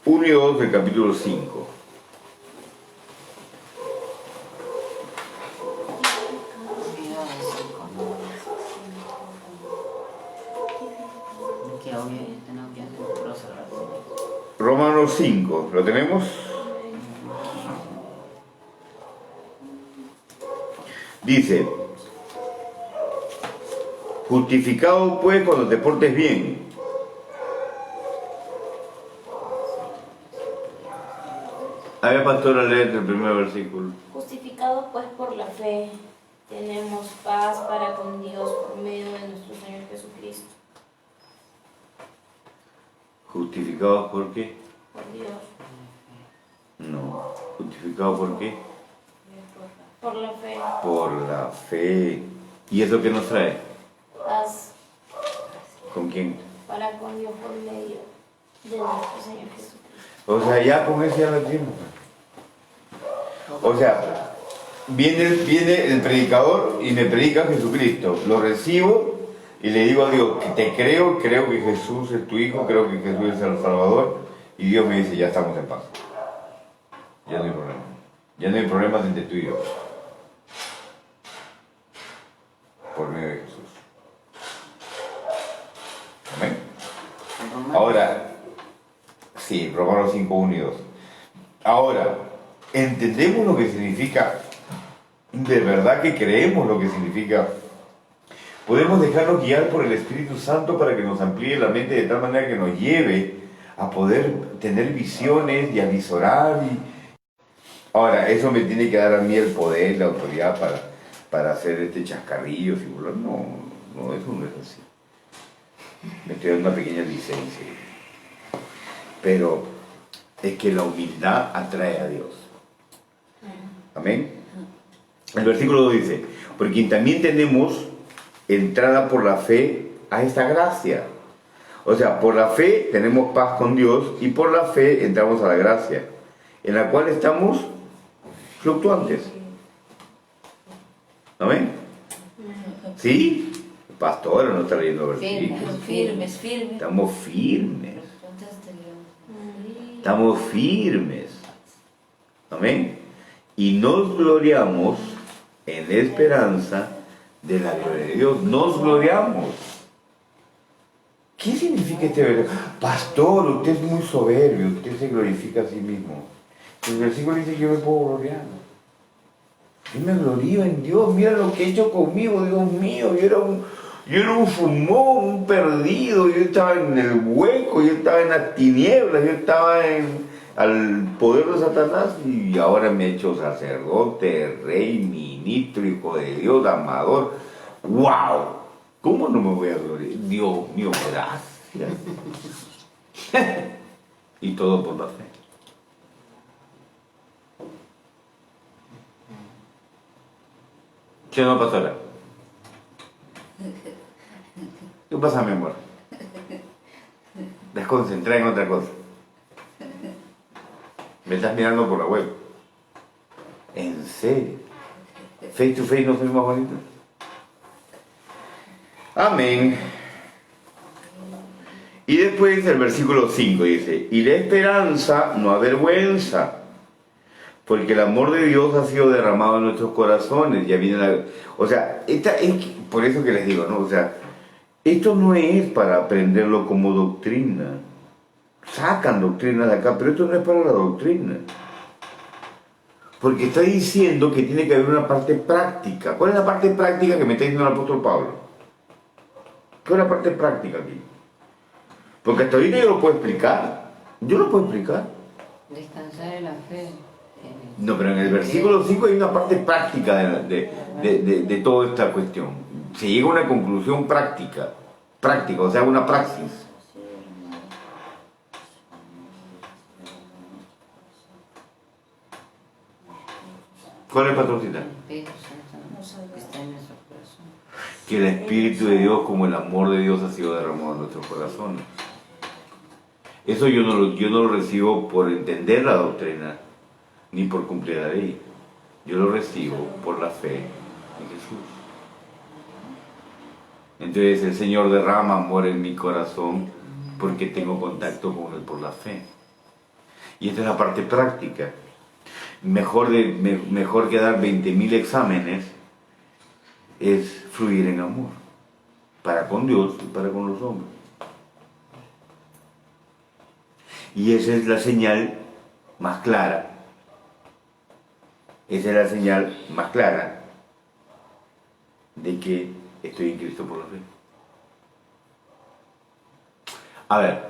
1 y 2 del capítulo 5. Romanos 5, ¿lo tenemos? Dice, justificado pues cuando te portes bien. A ver, pastora, lee el primer versículo. Justificados pues por la fe, tenemos paz para con Dios por medio de nuestro Señor Jesucristo. ¿Justificados por qué? Por Dios. No. ¿Justificados por qué? Por la fe. Por la fe. ¿Y eso qué nos trae? Paz ¿Con quién? para con Dios por medio de nuestro Señor Jesucristo. O sea, ya con eso ya lo tenemos. O sea, viene el predicador y me predica Jesucristo. Lo recibo y le digo a Dios que te creo que Jesús es tu Hijo, creo que Jesús es el Salvador. Y Dios me dice, ya estamos en paz. Ya no hay problema. Ya no hay problemas entre tú y yo. Por medio de Jesús. Amén. Ahora, sí, Romanos 5, 1 y 2. Ahora, ¿entendemos lo que significa? ¿De verdad que creemos lo que significa? Podemos dejarnos guiar por el Espíritu Santo para que nos amplíe la mente de tal manera que nos lleve a poder tener visiones y avisorar. Ahora, eso me tiene que dar a mí el poder, la autoridad para hacer este chascarrillo. No, eso no es así. Me estoy dando una pequeña licencia. Pero es que la humildad atrae a Dios. Amén. El versículo 2 dice, porque también tenemos entrada por la fe a esta gracia. O sea, por la fe tenemos paz con Dios y por la fe entramos a la gracia, en la cual estamos fluctuantes. ¿Amén? ¿Sí? El pastor no está leyendo versículos. Firmes. Estamos firmes. Estamos firmes. Amén. Y nos gloriamos en la esperanza de la gloria de Dios. Nos gloriamos. ¿Qué significa este versículo? Pastor, usted es muy soberbio, usted se glorifica a sí mismo. El versículo dice que yo me puedo gloriar. Yo me glorío en Dios, mira lo que he hecho conmigo, Dios mío. Yo era un fumón, un perdido, yo estaba en el hueco, yo estaba en las tinieblas, yo estaba al poder de Satanás y ahora me he hecho sacerdote, rey, ministro, hijo de Dios, amador. ¡Wow! ¿Cómo no me voy a gloriar? Dios mío, gracias. Y todo por la fe. ¿Qué no, pastora? ¿Qué pasa, mi amor? Desconcentrada en otra cosa. Me estás mirando por la web. ¿En serio? ¿Face to face no soy más bonito? Amén. Y después el versículo 5 dice, y la esperanza no avergüenza, porque el amor de Dios ha sido derramado en nuestros corazones. Ya viene la... O sea, por eso que les digo, ¿no? O sea, esto no es para aprenderlo como doctrina. Sacan doctrinas de acá, pero esto no es para la doctrina. Porque está diciendo que tiene que haber una parte práctica. ¿Cuál es la parte práctica que me está diciendo el apóstol Pablo? ¿Qué es la parte práctica aquí? Porque hasta ahorita yo lo puedo explicar. Yo lo puedo explicar. Descansar en la fe. No, pero en el versículo 5 hay una parte práctica de toda esta cuestión. Se llega a una conclusión práctica, o sea, una praxis. ¿Cuál es, patroncita? El Espíritu Santo que está en nuestro corazón. Que el Espíritu de Dios, como el amor de Dios, ha sido derramado en nuestros corazones. Eso yo no lo recibo por entender la doctrina, ni por cumplir la ley. Yo lo recibo por la fe en Jesús. Entonces el Señor derrama amor en mi corazón porque tengo contacto con Él por la fe. Y esta es la parte práctica. Mejor que dar 20.000 exámenes es fluir en amor, para con Dios y para con los hombres. Y esa es la señal más clara. Esa es la señal más clara de que estoy en Cristo por la fe. A ver,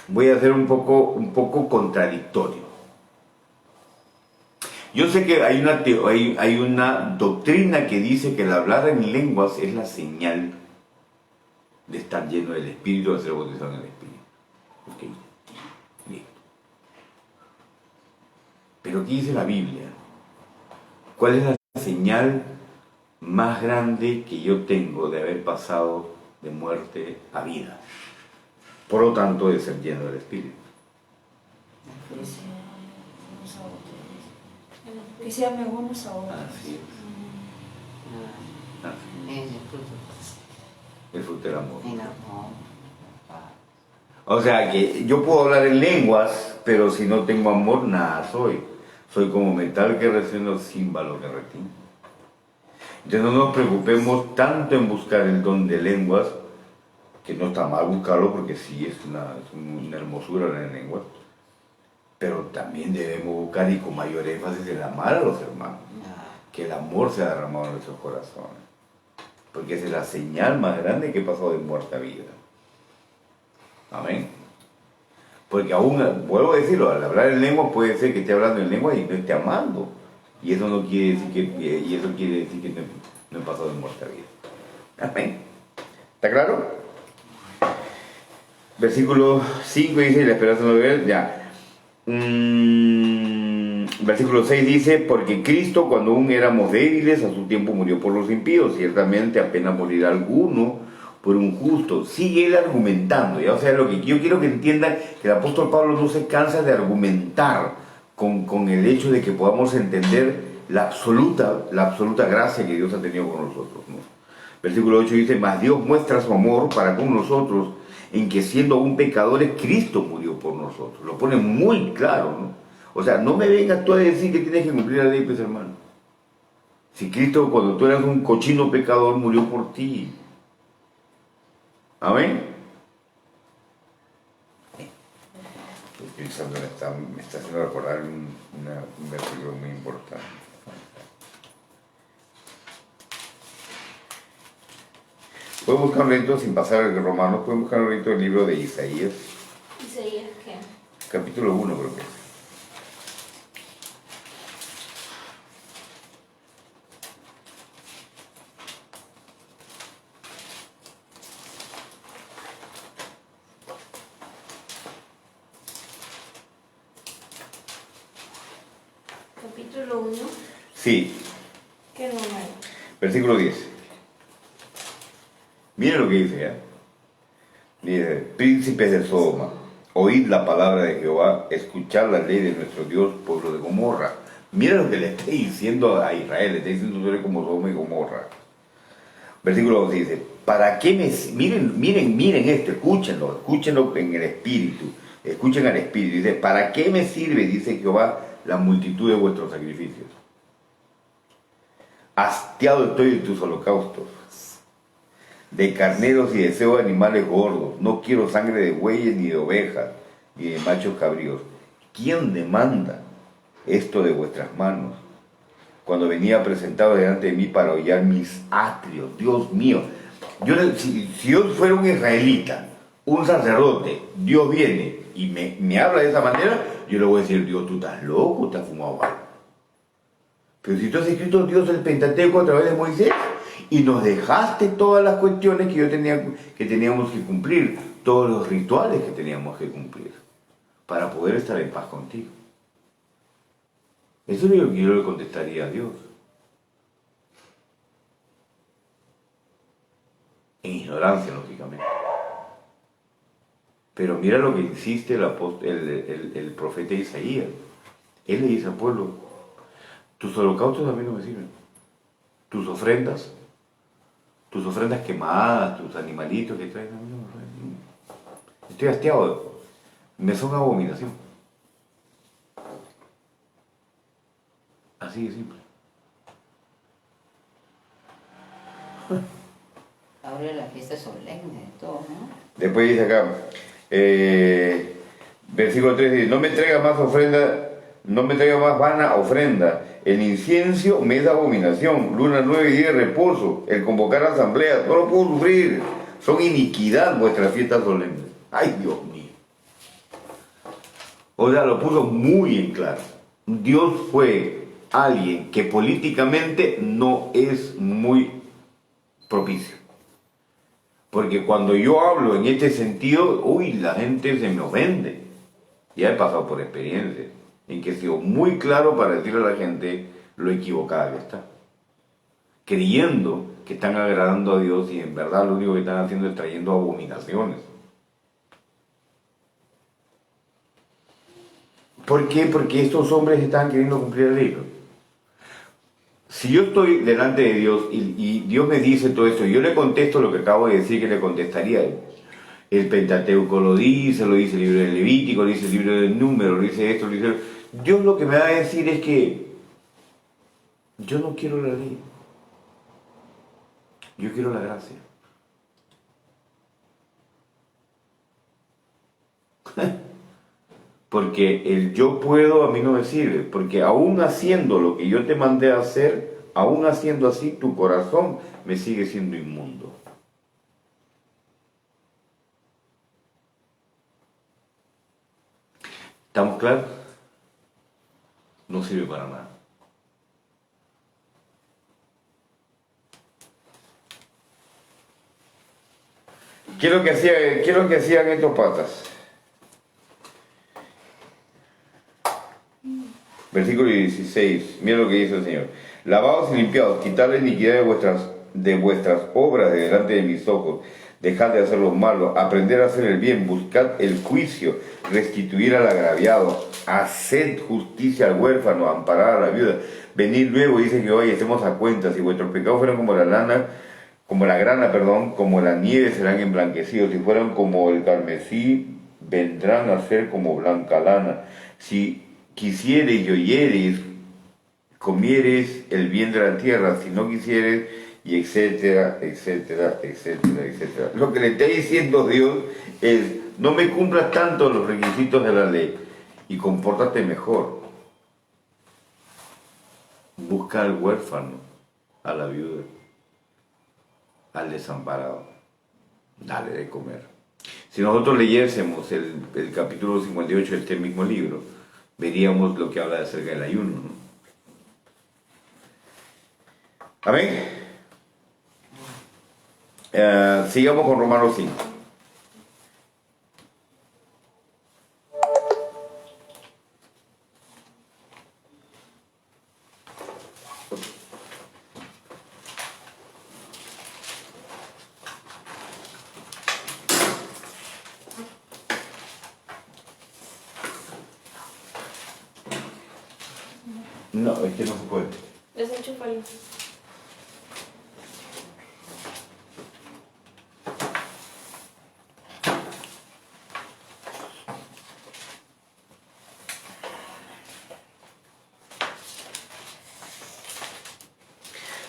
voy a ser un poco contradictorio. Yo sé que hay una doctrina que dice que el hablar en lenguas es la señal de estar lleno del Espíritu, de ser bautizado en el Espíritu. Ok, bien. Pero ¿qué dice la Biblia? ¿Cuál es la señal más grande que yo tengo de haber pasado de muerte a vida? Por lo tanto, de ser lleno del Espíritu. Que se llamen unos a otros. Así es. Ah, Así es el fruto. es. El fruto del amor. El amor. Ah, O sea que yo puedo hablar en lenguas, pero si no tengo amor, nada soy. Soy como metal que resuena, címbalo que retiene. Entonces no nos preocupemos tanto en buscar el don de lenguas, que no está mal buscarlo porque sí es una hermosura la lengua, pero también debemos buscar y con mayor énfasis el amar a los hermanos, que el amor sea derramado en nuestros corazones, porque esa es la señal más grande que he pasado de muerte a vida. Amén. Porque aún, vuelvo a decirlo, al hablar en lengua puede ser que esté hablando en lengua y no esté amando. Y eso no quiere decir que no he pasado de muerte a vida. Amén. ¿Está claro? Versículo 5 dice, la esperanza no ver, ya. Versículo 6 dice, porque Cristo cuando aún éramos débiles, a su tiempo murió por los impíos, ciertamente apenas morirá alguno por un justo. Sigue él argumentando, ¿ya? O sea, lo que yo quiero que entiendan, que el apóstol Pablo no se cansa de argumentar con el hecho de que podamos entender la absoluta gracia que Dios ha tenido con nosotros, ¿no? Versículo 8 dice, mas Dios muestra su amor para con nosotros, en que siendo aún pecadores, Cristo murió por nosotros. Lo pone muy claro, ¿no? O sea, no me vengas tú a decir que tienes que cumplir la ley, pues, hermano. Si Cristo, cuando tú eras un cochino pecador, murió por ti. Amén. El Espíritu Santo me está haciendo recordar un versículo muy importante. Pueden buscar un ratito sin pasar el Romanos, pueden buscar un ratito el libro de Isaías. ¿Isaías qué? Capítulo 1 creo que es. Capítulo 1. Sí, ¿Qué número? versículo 10. Miren lo que dice, ¿ya? Dice, príncipes de Sodoma, oíd la palabra de Jehová, escuchad la ley de nuestro Dios, pueblo de Gomorra. Miren lo que le está diciendo a Israel, le está diciendo tú eres como Sodoma y Gomorra. Versículo 2 dice, ¿para qué me... Miren esto, escúchenlo en el espíritu, escuchen al espíritu. Dice, ¿para qué me sirve, dice Jehová, la multitud de vuestros sacrificios? Hastiado estoy de tus holocaustos, de carneros y deseo de animales gordos. No quiero sangre de bueyes ni de ovejas, ni de machos cabríos. ¿Quién demanda esto de vuestras manos? Cuando venía presentado delante de mí para hollar mis atrios. Dios mío, si yo fuera un israelita, un sacerdote, Dios viene y me habla de esa manera, yo le voy a decir, Dios, tú estás loco, te has fumado algo. Pero si tú has escrito Dios el Pentateuco a través de Moisés y nos dejaste todas las cuestiones que teníamos que cumplir, todos los rituales que teníamos que cumplir para poder estar en paz contigo. Eso es lo que yo le contestaría a Dios. En ignorancia, lógicamente. Pero mira lo que insiste el profeta Isaías. Él le dice al pueblo, tus holocaustos a mí no me sirven. Tus ofrendas quemadas, tus animalitos que traen a mí no me sirven. Estoy hastiado, me son abominación. Así de simple. ahora la fiesta solemne de todo, ¿no? Después dice acá, Versículo 3 dice, no me traiga más ofrenda, no me traiga más vana ofrenda. El incienso me es abominación. Luna 9 y día de reposo. El convocar asambleas, no lo puedo sufrir. Son iniquidad vuestras fiestas solemnes. Ay, Dios mío. O sea, lo puso muy en claro. Dios fue alguien que políticamente no es muy propicio. Porque cuando yo hablo en este sentido, uy, la gente se me ofende. Ya he pasado por experiencias en que he sido muy claro para decirle a la gente lo equivocada que está. Creyendo que están agradando a Dios y en verdad lo único que están haciendo es trayendo abominaciones. ¿Por qué? Porque estos hombres están queriendo cumplir la ley. Si yo estoy delante de Dios y Dios me dice todo esto, yo le contesto lo que acabo de decir que le contestaría a él. El Pentateuco lo dice el libro de Levítico, lo dice el libro del Número, lo dice esto, lo dice... Dios lo que me va a decir es que yo no quiero la ley, yo quiero la gracia. Porque el yo puedo a mí no me sirve, porque aún haciendo lo que yo te mandé a hacer, aún haciendo así, tu corazón me sigue siendo inmundo. ¿Estamos claros? No sirve para nada. ¿Qué es lo que hacían estos patas? Versículo 16, mira lo que dice el Señor. Lavaos y limpiaos, quitad la iniquidad de vuestras obras de delante de mis ojos, dejad de hacer lo malo, aprender a hacer el bien, buscad el juicio, restituir al agraviado, haced justicia al huérfano, amparad a la viuda. Venid luego, dice Jehová, y estemos a cuenta. Si vuestros pecados fueran como la grana, como la nieve serán emblanquecidos. Si fueran como el carmesí, vendrán a ser como blanca lana. Si quisiereis y oyereis, comiereis el bien de la tierra. Si no quisiereis, y etcétera, etcétera, etcétera, etcétera. Lo que le está diciendo Dios es, no me cumplas tanto los requisitos de la ley y compórtate mejor. Busca al huérfano, a la viuda, al desamparado, dale de comer. Si nosotros leyésemos el capítulo 58 de este mismo libro, veríamos lo que habla acerca del ayuno, ¿no? Amén. Sigamos con Romanos 5. No, es que no se puede. Desenchúfalo.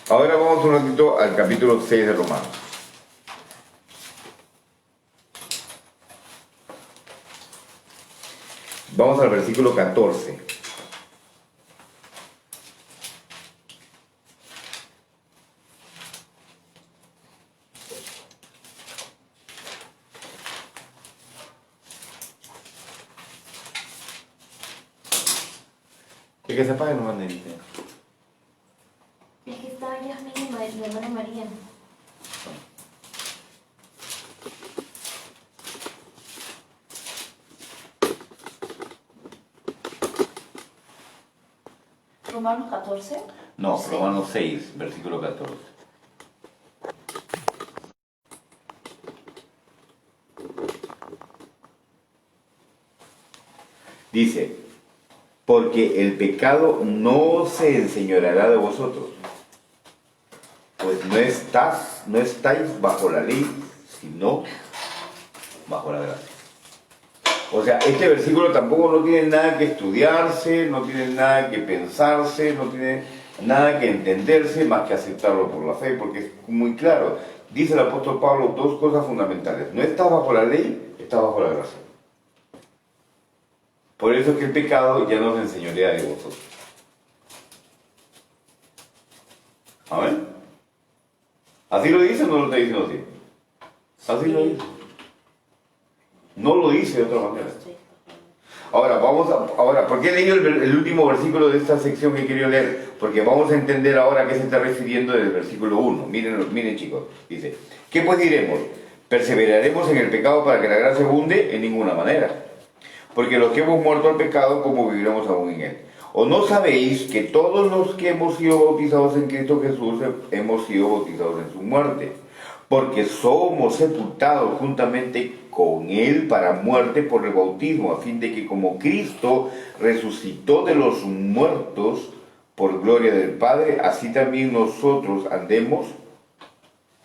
Ahora vamos un ratito al capítulo 6 de Romanos. Vamos al versículo 14. ¿Y que se apague nomás, Nenita? Es que está Yasmin y la hermana María. Romanos 14. No, Sí. Romanos 6, versículo 14. Dice, porque el pecado no se enseñoreará de vosotros, pues no estáis bajo la ley, sino bajo la gracia. O sea, este versículo tampoco no tiene nada que estudiarse, no tiene nada que pensarse, no tiene nada que entenderse más que aceptarlo por la fe, porque es muy claro. Dice el apóstol Pablo dos cosas fundamentales. No estás bajo la ley, estás bajo la gracia. Por eso es que el pecado ya no se enseñorea de vosotros. ¿Amén? ¿Así lo dice o no lo está diciendo así? Así lo dice. No lo dice de otra manera. Ahora, ¿por qué he leído el último versículo de esta sección que quería leer? Porque vamos a entender ahora a qué se está refiriendo del versículo 1. Miren chicos, dice, ¿qué pues diremos? ¿Perseveraremos en el pecado para que la gracia abunde? En ninguna manera. Porque los que hemos muerto al pecado, ¿cómo viviremos aún en él? ¿O no sabéis que todos los que hemos sido bautizados en Cristo Jesús hemos sido bautizados en su muerte? Porque somos sepultados juntamente con Él para muerte por el bautismo, a fin de que como Cristo resucitó de los muertos por gloria del Padre, así también nosotros andemos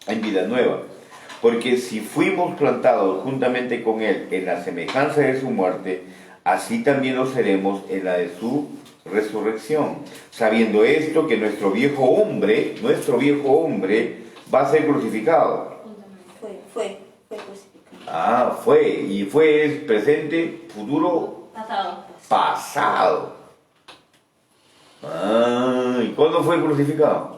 en vida nueva. Porque si fuimos plantados juntamente con Él en la semejanza de su muerte, así también lo seremos en la de su resurrección. Sabiendo esto, que nuestro viejo hombre va a ser crucificado. Fue crucificado. Fue. Y fue es presente, futuro, pasado. ¿Y cuándo fue crucificado?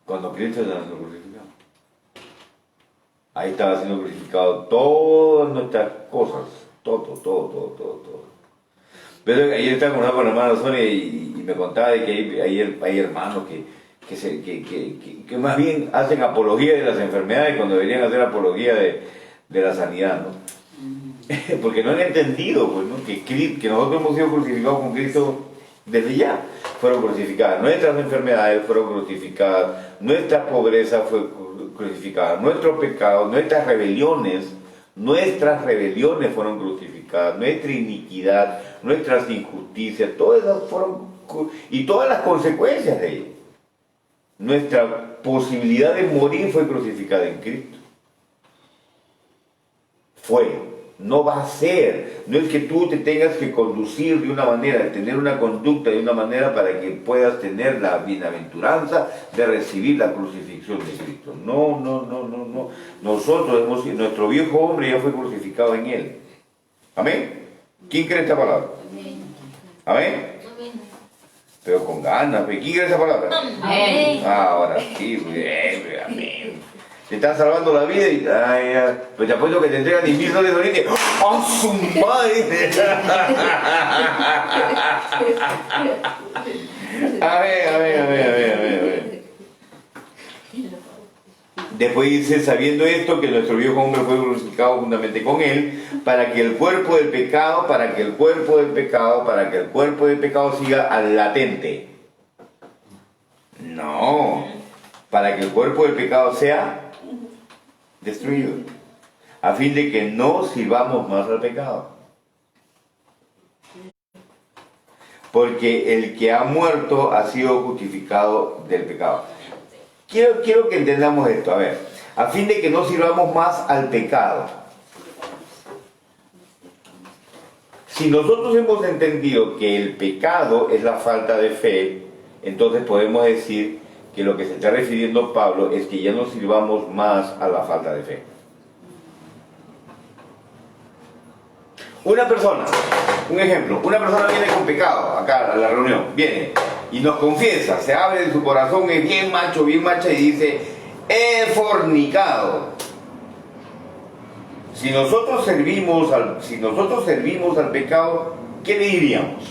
Cuando Cristo estaba siendo crucificado. Ahí estaba siendo crucificado todas nuestras cosas. Todo. Pero ayer estaba con la hermana Sonia y me contaba de que hay hermanos que más bien hacen apología de las enfermedades cuando deberían hacer apología de la sanidad, ¿no? Porque no han entendido, pues, ¿no? que nosotros hemos sido crucificados con Cristo desde ya. Fueron crucificadas nuestras enfermedades, fueron crucificadas nuestra pobreza, fue crucificada nuestros pecados, nuestras rebeliones fueron crucificadas, nuestra iniquidad, nuestras injusticias, todas esas fueron, y todas las consecuencias de ello. Nuestra posibilidad de morir fue crucificada en Cristo. No va a ser. No es que tú te tengas que conducir de una manera, tener una conducta de una manera para que puedas tener la bienaventuranza de recibir la crucifixión de Cristo. No. Nuestro viejo hombre ya fue crucificado en Él. ¿Amén? ¿Quién cree esta palabra? ¿Amén? Pero con ganas. ¿Quién cree esta palabra? Amén. Ahora sí, amén. Te están salvando la vida y pues te apuesto que te entregan $10,000 ahorita. ¡Oh, su madre! A ver. Después dice, sabiendo esto, que nuestro viejo hombre fue crucificado juntamente con Él, para que el cuerpo del pecado siga al latente. No, para que el cuerpo del pecado sea destruido, a fin de que no sirvamos más al pecado. Porque el que ha muerto ha sido justificado del pecado. Quiero que entendamos esto, a ver, a fin de que no sirvamos más al pecado. Si nosotros hemos entendido que el pecado es la falta de fe, entonces podemos decir que lo que se está refiriendo Pablo es que ya no sirvamos más a la falta de fe. Una persona, un ejemplo, una persona viene con pecado acá a la reunión, viene y nos confiesa, se abre de su corazón, es bien macho, bien macha y dice, he fornicado. Si nosotros servimos al pecado, ¿qué le diríamos?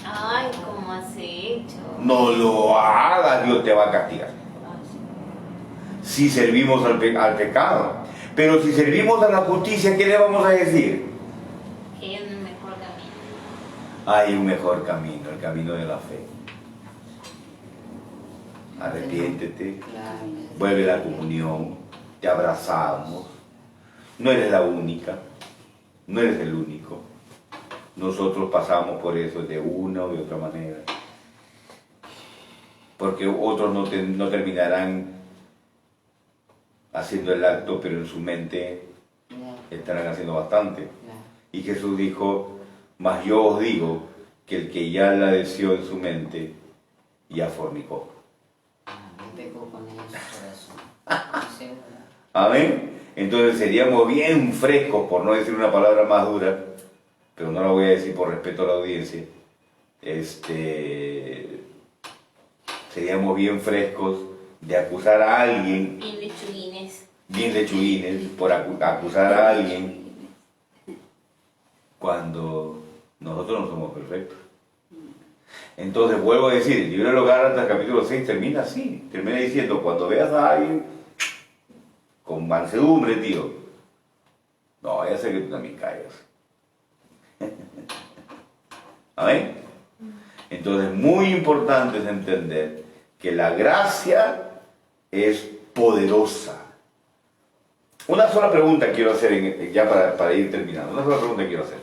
Ay, ¿cómo has hecho? No lo hagas, Dios te va a castigar. Si servimos al pecado. Pero si servimos a la justicia, ¿qué le vamos a decir? Que hay un mejor camino. Hay un mejor camino, el camino de la fe. Arrepiéntete, vuelve a la comunión, te abrazamos. No eres la única, no eres el único. Nosotros pasamos por eso de una u de otra manera. Porque otros no terminarán haciendo el acto, pero en su mente estarán haciendo bastante. Y Jesús dijo, mas yo os digo que el que ya la deseó en su mente, ya fornicó. Pecó con ellos por eso. Amén. Entonces seríamos bien frescos, por no decir una palabra más dura, pero no la voy a decir por respeto a la audiencia. Seríamos bien frescos de acusar a alguien, bien lechuguines, por acusar a alguien cuando nosotros no somos perfectos. Entonces vuelvo a decir, el libro de los Gálatas capítulo 6 termina así, termina diciendo, cuando veas a alguien con mansedumbre, tío, no, ya sé que tú también callas. ¿Amén? Entonces muy importante es entender que la gracia es poderosa. Una sola pregunta quiero hacer, ya para ir terminando, una sola pregunta quiero hacer.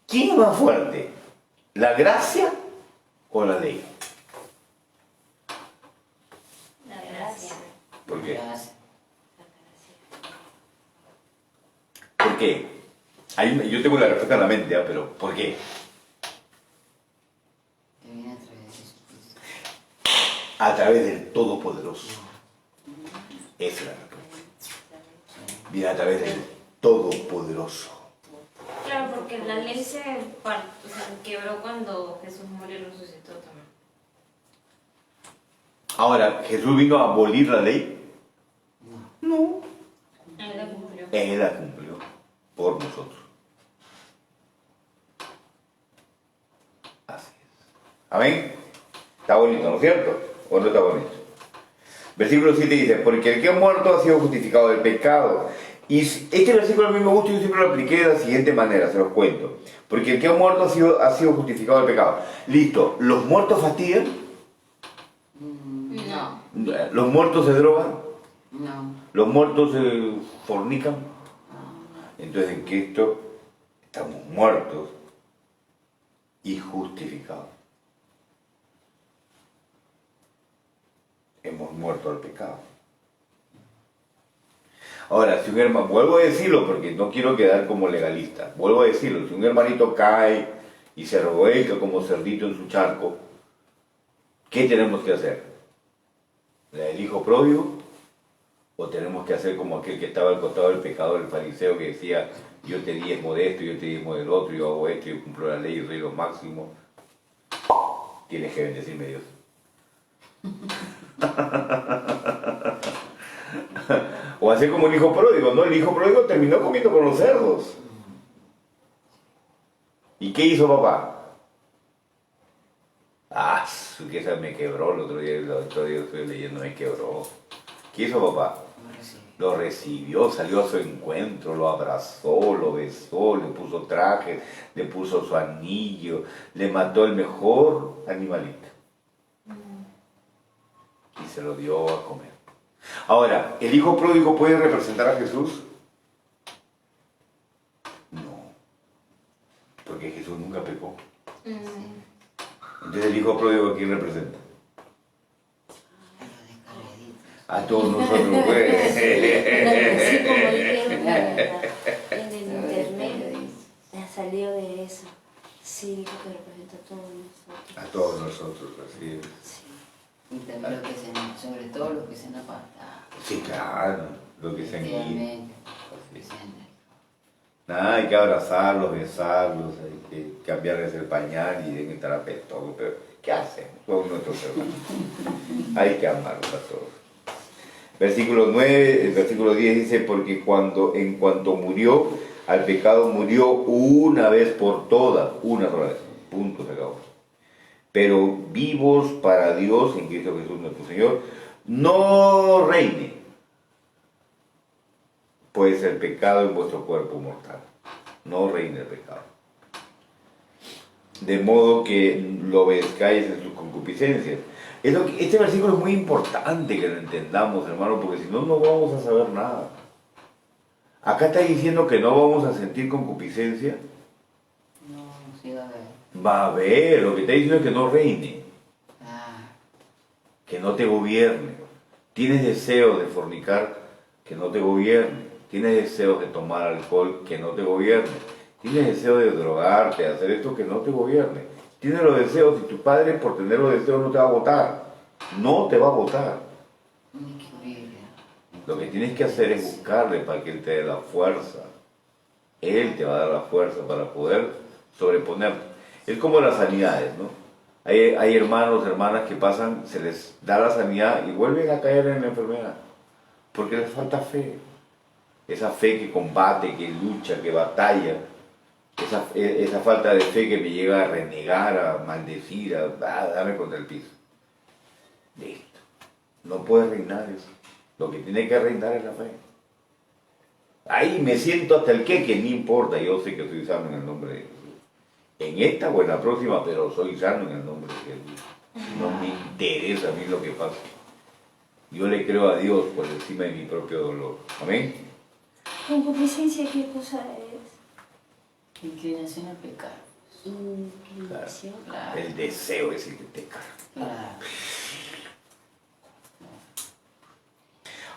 ¿Quién es más fuerte? ¿La gracia o la ley? La gracia. ¿Por qué? Gracias. ¿Por qué? Yo tengo la respuesta en la mente, ¿eh? Pero ¿por qué? Que viene a través de Jesucristo. A través del Todopoderoso. Esa es la respuesta. Viene a través del Todopoderoso. Claro, porque la ley se quebró cuando Jesús murió y resucitó también. Ahora, ¿Jesús vino a abolir la ley? No. Él la cumplió. Él la cumplió por nosotros. Así es. Amén. Está bonito, ¿no es cierto? ¿O no está bonito? Versículo 7 dice, porque el que ha muerto ha sido justificado del pecado. Y este versículo a mí me gusta y yo siempre lo apliqué de la siguiente manera, se los cuento. Porque el que ha muerto ha sido justificado del pecado. Listo, ¿los muertos fastidian? No. ¿Los muertos se drogan? No. ¿Los muertos se fornican? Entonces en Cristo estamos muertos y justificados. Hemos muerto al pecado. Ahora, si un hermano, vuelvo a decirlo porque no quiero quedar como legalista, vuelvo a decirlo, si un hermanito cae y se revuelca como cerdito en su charco, ¿qué tenemos que hacer? ¿La del hijo pródigo? ¿O tenemos que hacer como aquel que estaba al costado del pecado, el fariseo, que decía, yo te diezmo de esto, yo te diezmo del otro, yo hago esto, yo cumplo la ley y rey lo máximo? Tienes que bendecirme, Dios. O hacer como el hijo pródigo, ¿no? El hijo pródigo terminó comiendo con los cerdos. ¿Y qué hizo papá? Que esa me quebró el otro día estoy leyendo, me quebró. ¿Qué hizo papá? Lo recibió, salió a su encuentro, lo abrazó, lo besó, le puso traje, le puso su anillo, le mató el mejor animalito. Y se lo dio a comer. Ahora, ¿el hijo pródigo puede representar a Jesús? No, porque Jesús nunca pecó. Entonces, ¿el hijo pródigo a quién representa? A todos nosotros, pues. Así como dijeron en el internet, salió de eso. Sí, dijo que representa a todos nosotros. A todos nosotros, así es. Sí. Y también sobre todo los que se han apartado. Sí, claro, lo que se han ido. Efectivamente, los que se han- Nada, hay que abrazarlos, besarlos, hay que cambiarles el pañal y deben estar apestosos, pero ¿qué hacen? Son nuestros hermanos. Hay que amarlos a todos. Versículo 9, el versículo 10 dice, porque en cuanto murió, al pecado murió una vez por todas, una sola vez, punto, se acabó. Pero vivos para Dios en Cristo Jesús nuestro Señor, no reine, pues el pecado en vuestro cuerpo mortal, no reine el pecado. De modo que lo obedezcáis en sus concupiscencias. Este versículo es muy importante que lo entendamos, hermano, porque si no, no vamos a saber nada. Acá está diciendo que no vamos a sentir concupiscencia. No, sí va a haber. Va a haber, lo que está diciendo es que no reine, Ah, que no te gobierne. Tienes deseo de fornicar, que no te gobierne. Tienes deseo de tomar alcohol, que no te gobierne. Tienes deseo de drogarte, de hacer esto, que no te gobierne. Tienes los deseos y tu padre por tener los deseos no te va a votar. No te va a votar. un equilibrio. Lo que tienes que hacer es buscarle para que Él te dé la fuerza. Él te va a dar la fuerza para poder sobreponerte. Es como las sanidades, ¿no? Hay hermanos, hermanas que pasan, se les da la sanidad y vuelven a caer en la enfermedad. Porque les falta fe. Esa fe que combate, que lucha, que batalla. Esa falta de fe que me llega a renegar, a maldecir, a darme contra el piso. Listo. No puede reinar eso. Lo que tiene que reinar es la fe. Ahí me siento hasta el que no importa, yo sé que soy sano en el nombre de Jesús. En esta o en la próxima, pero soy sano en el nombre de Jesús. No me interesa a mí lo que pasa. Yo le creo a Dios por encima de mi propio dolor. Amén. Concupiscencia, ¿qué cosa es? Inclinación al pecado. Inclinación. Claro. El deseo es el que te carga. Claro.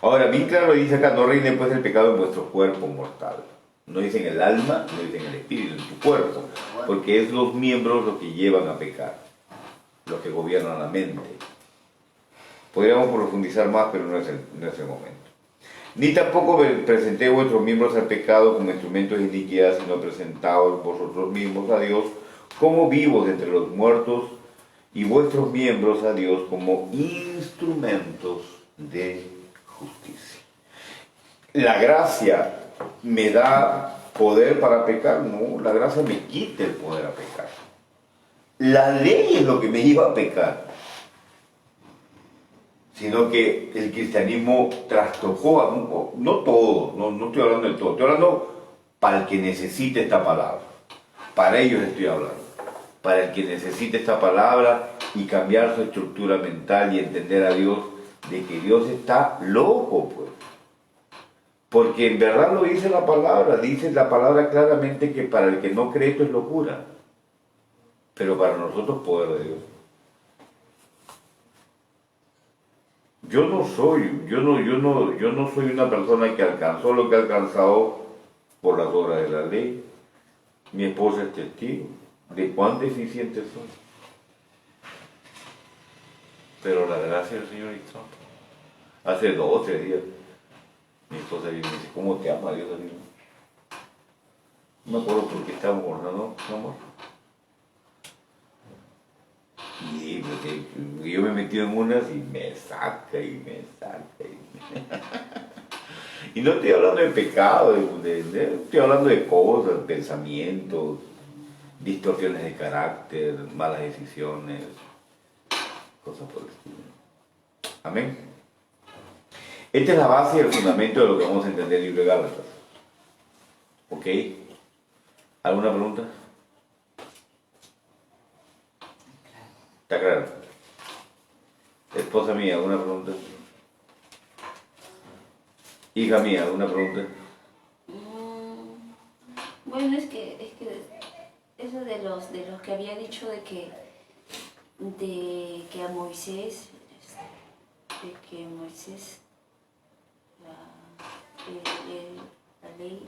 Ahora, bien claro dice acá, no reine pues el pecado en vuestro cuerpo mortal. No dice en el alma, no dice en el espíritu, en tu cuerpo. Porque es los miembros los que llevan a pecar, los que gobiernan la mente. Podríamos profundizar más, pero no es el momento. Ni tampoco presenté vuestros miembros al pecado como instrumentos de iniquidad, sino presentaos vosotros mismos a Dios como vivos entre los muertos y vuestros miembros a Dios como instrumentos de justicia. La gracia me da poder para pecar, no, la gracia me quita el poder a pecar. La ley es lo que me lleva a pecar, sino que el cristianismo trastocó, no todo, no estoy hablando de todo, estoy hablando para el que necesite esta palabra, para ellos estoy hablando, para el que necesite esta palabra y cambiar su estructura mental y entender a Dios, de que Dios está loco, pues. Porque en verdad lo dice la palabra claramente que para el que no cree esto es locura, pero para nosotros poder de Dios. Yo no soy una persona que alcanzó lo que ha alcanzado por las obras de la ley. Mi esposa es testigo de cuán deficientes soy. Pero la gracia del Señor hizo. Hace 2 o 3 días, mi esposa viene y me dice, ¿cómo te ama Dios, amigo? No me acuerdo por qué estábamos orando, ¿no, amor? Y porque yo me he metido en unas y me saca. Y no estoy hablando de pecado, estoy hablando de cosas, pensamientos, distorsiones de carácter, malas decisiones, cosas por el estilo. Amén. Esta es la base y el fundamento de lo que vamos a entender en el libro de Gálatas. ¿Ok? ¿Alguna pregunta? ¿Está claro? Esposa mía, ¿alguna pregunta? Hija mía, ¿alguna pregunta? Bueno, es que eso de los que había dicho de que a Moisés, la ley,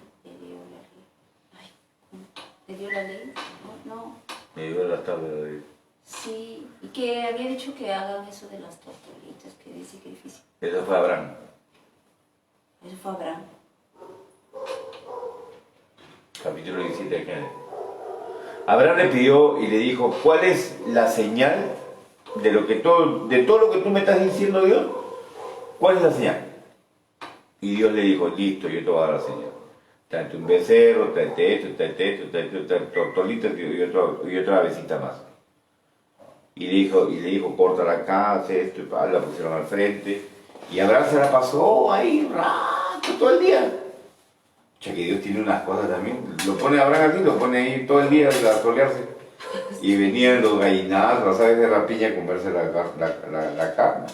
le dio la ley, no. Me dio la tabla de David. Sí, y que había dicho que hagan eso de las tortuguitas, que dice que difícil. Eso fue Abraham. Eso fue Abraham. Capítulo 17 de Génesis. Abraham le pidió y le dijo, ¿cuál es la señal de todo lo que tú me estás diciendo, Dios? ¿Cuál es la señal? Y Dios le dijo, listo, yo te voy a dar la señal. Tráete un becerro, tráete esto, tortolitas y otra avecita más. Y le dijo, córtala acá, hace esto, y la pusieron al frente. Y Abraham se la pasó ahí un rato, todo el día. O sea que Dios tiene unas cosas también. Lo pone Abraham así, lo pone ahí todo el día a solearse. Y venían los gallinadas, las aves de rapiña a comerse la carne.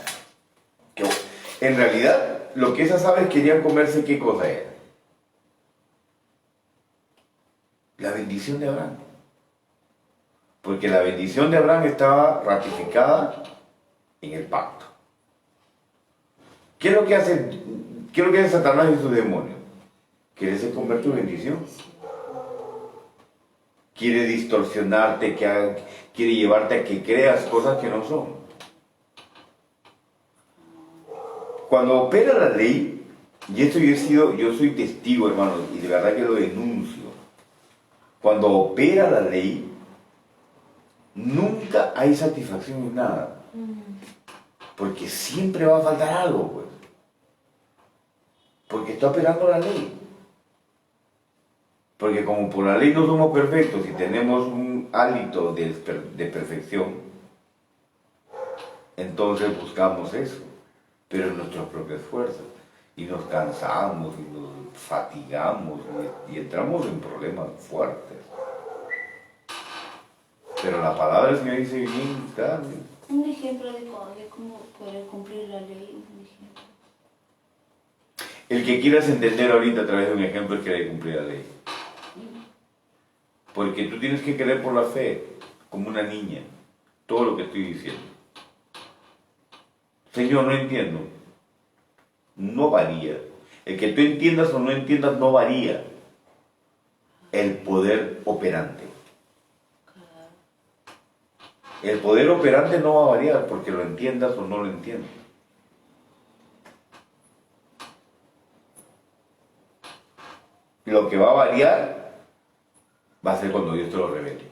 Que, en realidad, lo que esas aves querían comerse, ¿qué cosa era? La bendición de Abraham. Porque la bendición de Abraham estaba ratificada en el pacto. ¿Qué es lo que hace Satanás y sus demonios? Quiere desconver tu bendición. Quiere distorsionarte, quiere llevarte a que creas cosas que no son. Cuando opera la ley, Y esto yo soy testigo, hermanos, y de verdad que lo denuncio. Cuando opera la ley, nunca hay satisfacción en nada. Porque siempre va a faltar algo, pues. Porque está operando la ley. Porque como por la ley no somos perfectos y tenemos un hálito de perfección, entonces buscamos eso, pero en nuestras propias fuerzas. Y nos cansamos y nos fatigamos y entramos en problemas fuertes. Pero la palabra del Señor dice bien claro. Un ejemplo de cómo poder cumplir la ley, un ejemplo. El que quieras entender ahorita a través de un ejemplo es querer cumplir la ley. Porque tú tienes que creer por la fe, como una niña, todo lo que estoy diciendo. Señor, no entiendo. No varía. El que tú entiendas o no entiendas no varía. El poder operante. El poder operante no va a variar porque lo entiendas o no lo entiendas. Lo que va a variar va a ser cuando Dios te lo revele.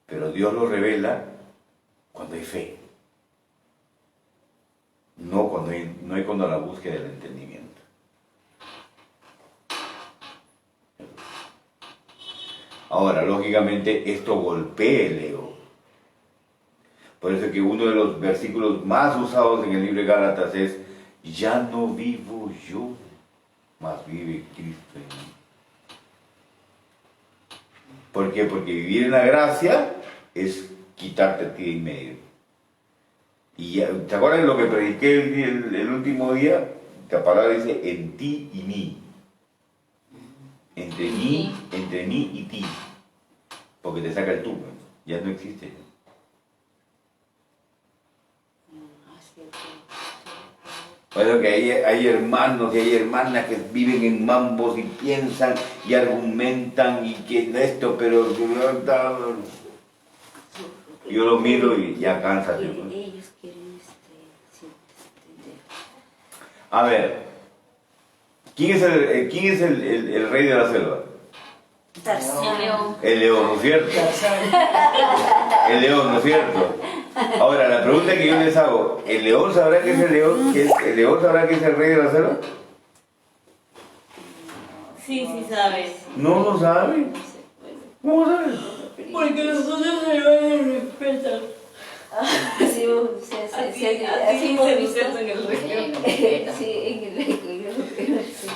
Pero Dios lo revela cuando hay fe. No hay cuando la búsqueda del entendimiento. Ahora, lógicamente, esto golpea el ego. Por eso que uno de los versículos más usados en el libro de Gálatas es: ya no vivo yo, mas vive Cristo en mí. ¿Por qué? Porque vivir en la gracia es quitarte a ti de en medio. Y ya, ¿te acuerdas de lo que prediqué el último día? La palabra dice en ti y mí. Entre mí y ti. Porque te saca el tú, ya no existe. Por eso que hay hermanos y hay hermanas que viven en mambos y piensan y argumentan y que esto, pero yo lo miro y ya cansa. Ellos quieren entender. A ver, ¿quién es el rey de la selva? El león. El león, ¿no es cierto? El león, ¿no es cierto? Ahora, la pregunta que yo les hago, ¿el león sabrá que es el león? ¿El león sabrá que es el rey de la selva? Sí, sí sabes. No lo sabe. ¿Cómo sabe? Porque los otros animales respetan. Así hemos visto en el sí, en el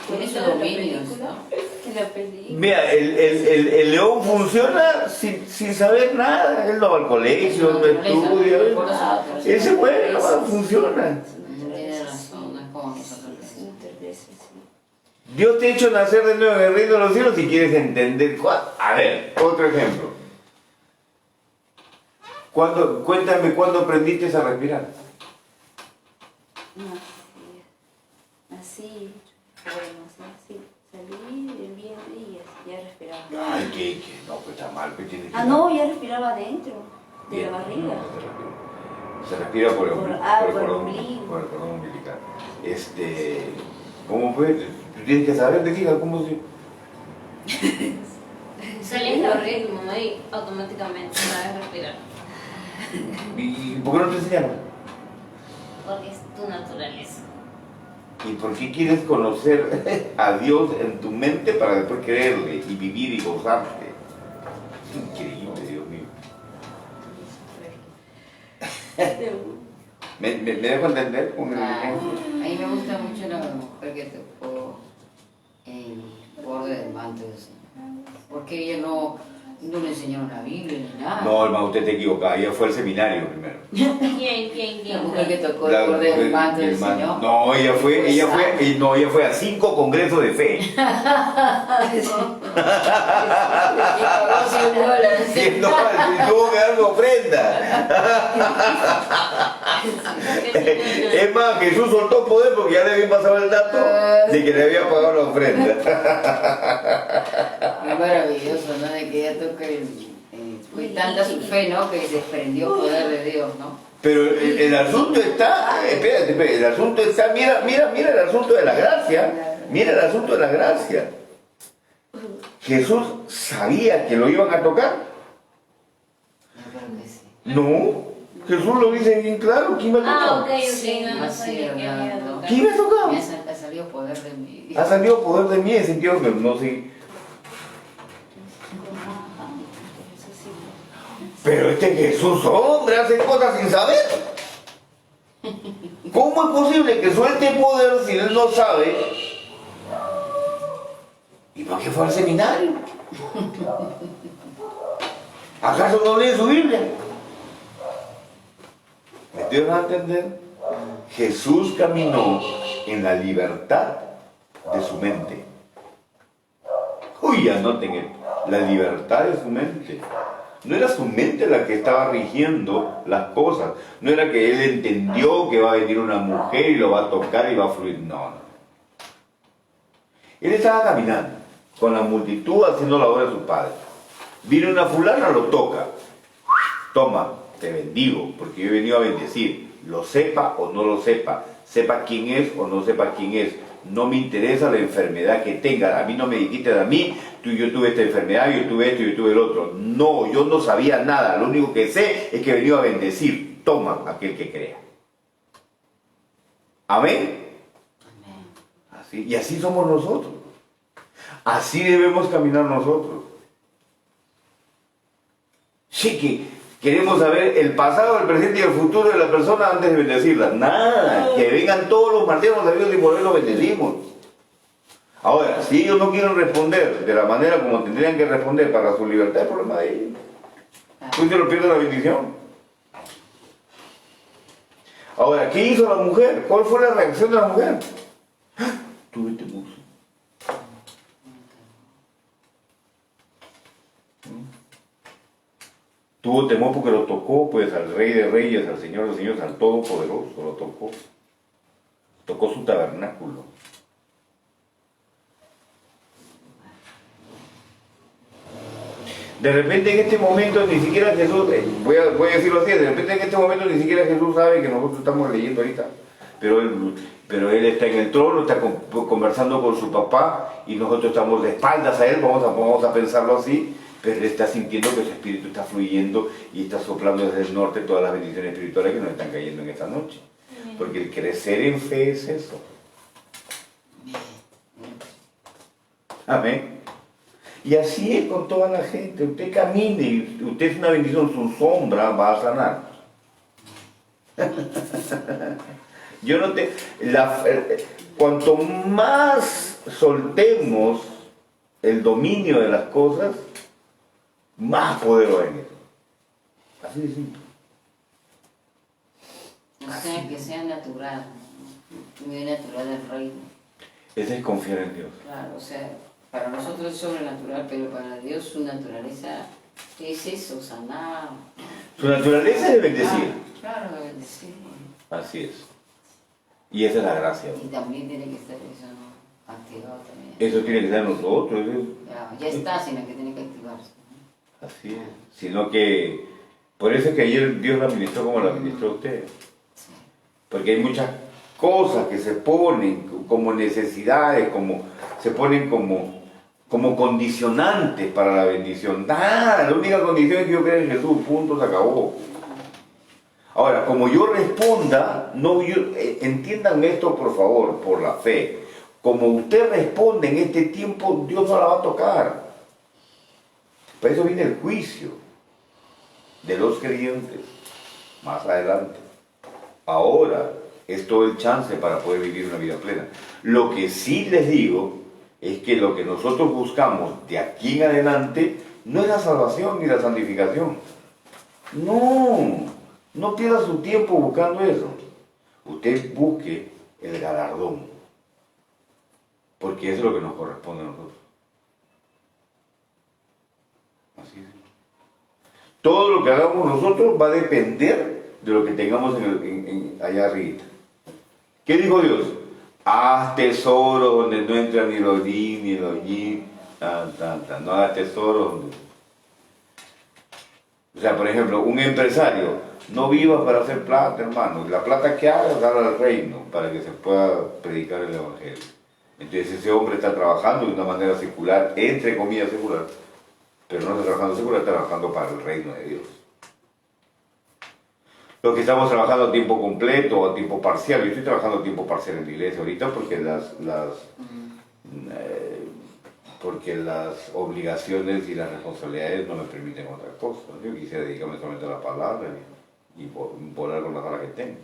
Tiene sus dominios, ¿no? En la película. Mira, el león funciona sin saber nada. Él no va al colegio, no estudia. Él se mueve, no funciona. Tiene razón, no es como nosotros. Dios te ha hecho nacer de nuevo en el reino de los cielos si quieres entender. A ver, otro ejemplo. Cuéntame cuándo aprendiste a respirar. Así, salí del vientre y ya respiraba. Ay, que no, pues está mal, pues tiene que... No, ya respiraba adentro, de Bien, la barriga. no se respira por el ombligo. Por el cordón umbilical. ¿Cómo fue? Tú tienes que saber de qué, cómo se... Saliendo al ritmo y automáticamente sabes respirar. ¿Y por qué no te enseñaron? Porque es tu naturaleza. ¿Y por qué quieres conocer a Dios en tu mente para después creerle y vivir y gozarte? Es increíble, Dios mío. ¿Me dejo entender con el ejemplo? A mí me gusta mucho la mujer que tocó el borde del manto del Señor. Porque ella no le enseñaron la Biblia ni nada. No, hermano, usted te equivoca. Ella fue al seminario primero. ¿Quién? La mujer que tocó el borde del manto del Señor. No, ella fue a 5 congresos de fe. 100 dólares, y tuvo que dar su ofrenda. Es más, Jesús soltó poder porque ya le había pasado el dato de que le había pagado la ofrenda. Es maravilloso, ¿no? De que ella toque fue tanta su fe, ¿no? Que desprendió poder de Dios, ¿no? Pero el asunto está, espérate, el asunto está, mira el asunto de la gracia, mira el asunto de la gracia. Jesús sabía que lo iban a tocar. Yo creo que sí. No, Jesús lo dice bien claro, ¿quién me ha tocado? Ok, no, no sabía que había tocado. ¿Quién me ha tocado? Me ha salido poder de mí. Ha salido poder de mí en sentido que no sé. Pero este Jesús, hombre, hace cosas sin saber. ¿Cómo es posible que suelte poder si él no sabe? ¿Y para qué fue al seminario? ¿Acaso no lee su Biblia? ¿Me dieron a entender? Jesús caminó en la libertad de su mente. Uy, anoten esto, la libertad de su mente. No era su mente la que estaba rigiendo las cosas. No era que él entendió que va a venir una mujer y lo va a tocar y va a fluir. No, no. Él estaba caminando con la multitud haciendo la obra de su padre. Viene una fulana, lo toca. Toma, te bendigo, porque yo he venido a bendecir. Lo sepa o no lo sepa. Sepa quién es o no sepa quién es. No me interesa la enfermedad que tenga. A mí no me dijiste a mí, yo tuve esta enfermedad, yo tuve esto, yo tuve el otro. No, yo no sabía nada. Lo único que sé es que he venido a bendecir. Toma, aquel que crea. ¿Amén? Amén. Así, y así somos nosotros. Así debemos caminar nosotros. Sí que queremos saber el pasado, el presente y el futuro de la persona antes de bendecirla. Nada, que vengan todos los marcianos a Dios y por él los bendecimos. Ahora, si ellos no quieren responder de la manera como tendrían que responder para su libertad, es problema de ellos. Pues se lo pierde la bendición. Ahora, ¿qué hizo la mujer? ¿Cuál fue la reacción de la mujer? Tuve temor. Tuvo temor porque lo tocó, pues al Rey de Reyes, al Señor de Señores, al Todopoderoso, lo tocó. Tocó su tabernáculo. De repente en este momento ni siquiera Jesús, voy a decirlo así, de repente en este momento ni siquiera Jesús sabe que nosotros estamos leyendo ahorita. Pero él está en el trono, está conversando con su papá y nosotros estamos de espaldas a él, vamos a pensarlo así. Pero él está sintiendo que su espíritu está fluyendo y está soplando desde el norte todas las bendiciones espirituales que nos están cayendo en esta noche. Porque el crecer en fe es eso. Amén. Y así es con toda la gente. Usted camine y usted es una bendición, su sombra va a sanar. Yo no te... cuanto más soltemos el dominio de las cosas, más poder va a venir. Así de simple. O sea, que sea natural, muy natural el reino. Ese es confiar en Dios. Claro, o sea, para nosotros es sobrenatural, pero para Dios su naturaleza es eso, sanar. Su naturaleza es de bendecir. Claro, de bendecir. Así es. Y esa es la gracia. Y también tiene que estar eso, ¿no? Activado también. Eso tiene que ser nosotros. Ya está, sino que tiene que activarse. Así es. Sino que, por eso es que ayer Dios la ministró como la ministró usted. Sí. Porque hay muchas cosas que se ponen como necesidades, se ponen como condicionantes para la bendición. Nada, la única condición es que yo crea en Jesús, punto, se acabó. Ahora, como yo responda, entiendan esto por favor, por la fe. Como usted responde en este tiempo, Dios no la va a tocar. Para eso viene el juicio de los creyentes más adelante. Ahora es todo el chance para poder vivir una vida plena. Lo que sí les digo es que lo que nosotros buscamos de aquí en adelante no es la salvación ni la santificación. No pierda su tiempo buscando eso. Usted busque el galardón, porque eso es lo que nos corresponde a nosotros. Así es. Todo lo que hagamos nosotros va a depender de lo que tengamos allá arriba. ¿Qué dijo Dios? Haz tesoro donde no entra ni los di, ni los yi, no hagas tesoro donde... O sea, por ejemplo, un empresario No vivas para hacer plata, hermano. La plata que hagas, dala al reino para que se pueda predicar el Evangelio. Entonces ese hombre está trabajando de una manera secular, entre comillas secular, pero no está trabajando secular, está trabajando para el reino de Dios. Los que estamos trabajando a tiempo completo o a tiempo parcial, yo estoy trabajando a tiempo parcial en la iglesia ahorita porque porque las obligaciones y las responsabilidades no me permiten otra cosa. Yo quisiera dedicarme solamente a la palabra y volar con las alas que tengo.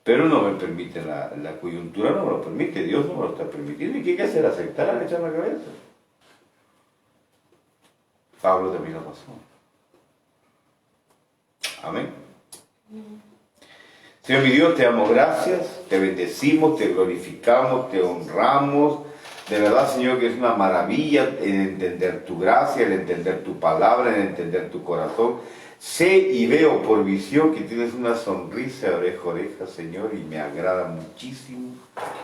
Pero no me permite, la coyuntura no me lo permite, Dios no me lo está permitiendo. ¿Y qué hay que hacer? Aceptar, echar la cabeza. Pablo también lo pasó. Amén. Señor mi Dios, te damos gracias, te bendecimos, te glorificamos, te honramos. De verdad, Señor, que es una maravilla en entender tu gracia, en entender tu palabra, en entender tu corazón. Sé y veo por visión que tienes una sonrisa de oreja a oreja, Señor, y me agrada muchísimo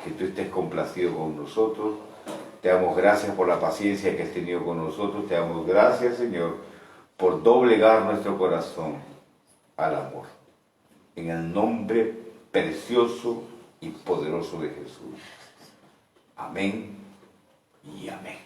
que tú estés complacido con nosotros. Te damos gracias por la paciencia que has tenido con nosotros. Te damos gracias, Señor, por doblegar nuestro corazón al amor. En el nombre precioso y poderoso de Jesús. Amén y amén.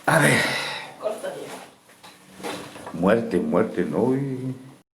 A ver. Muerte, no.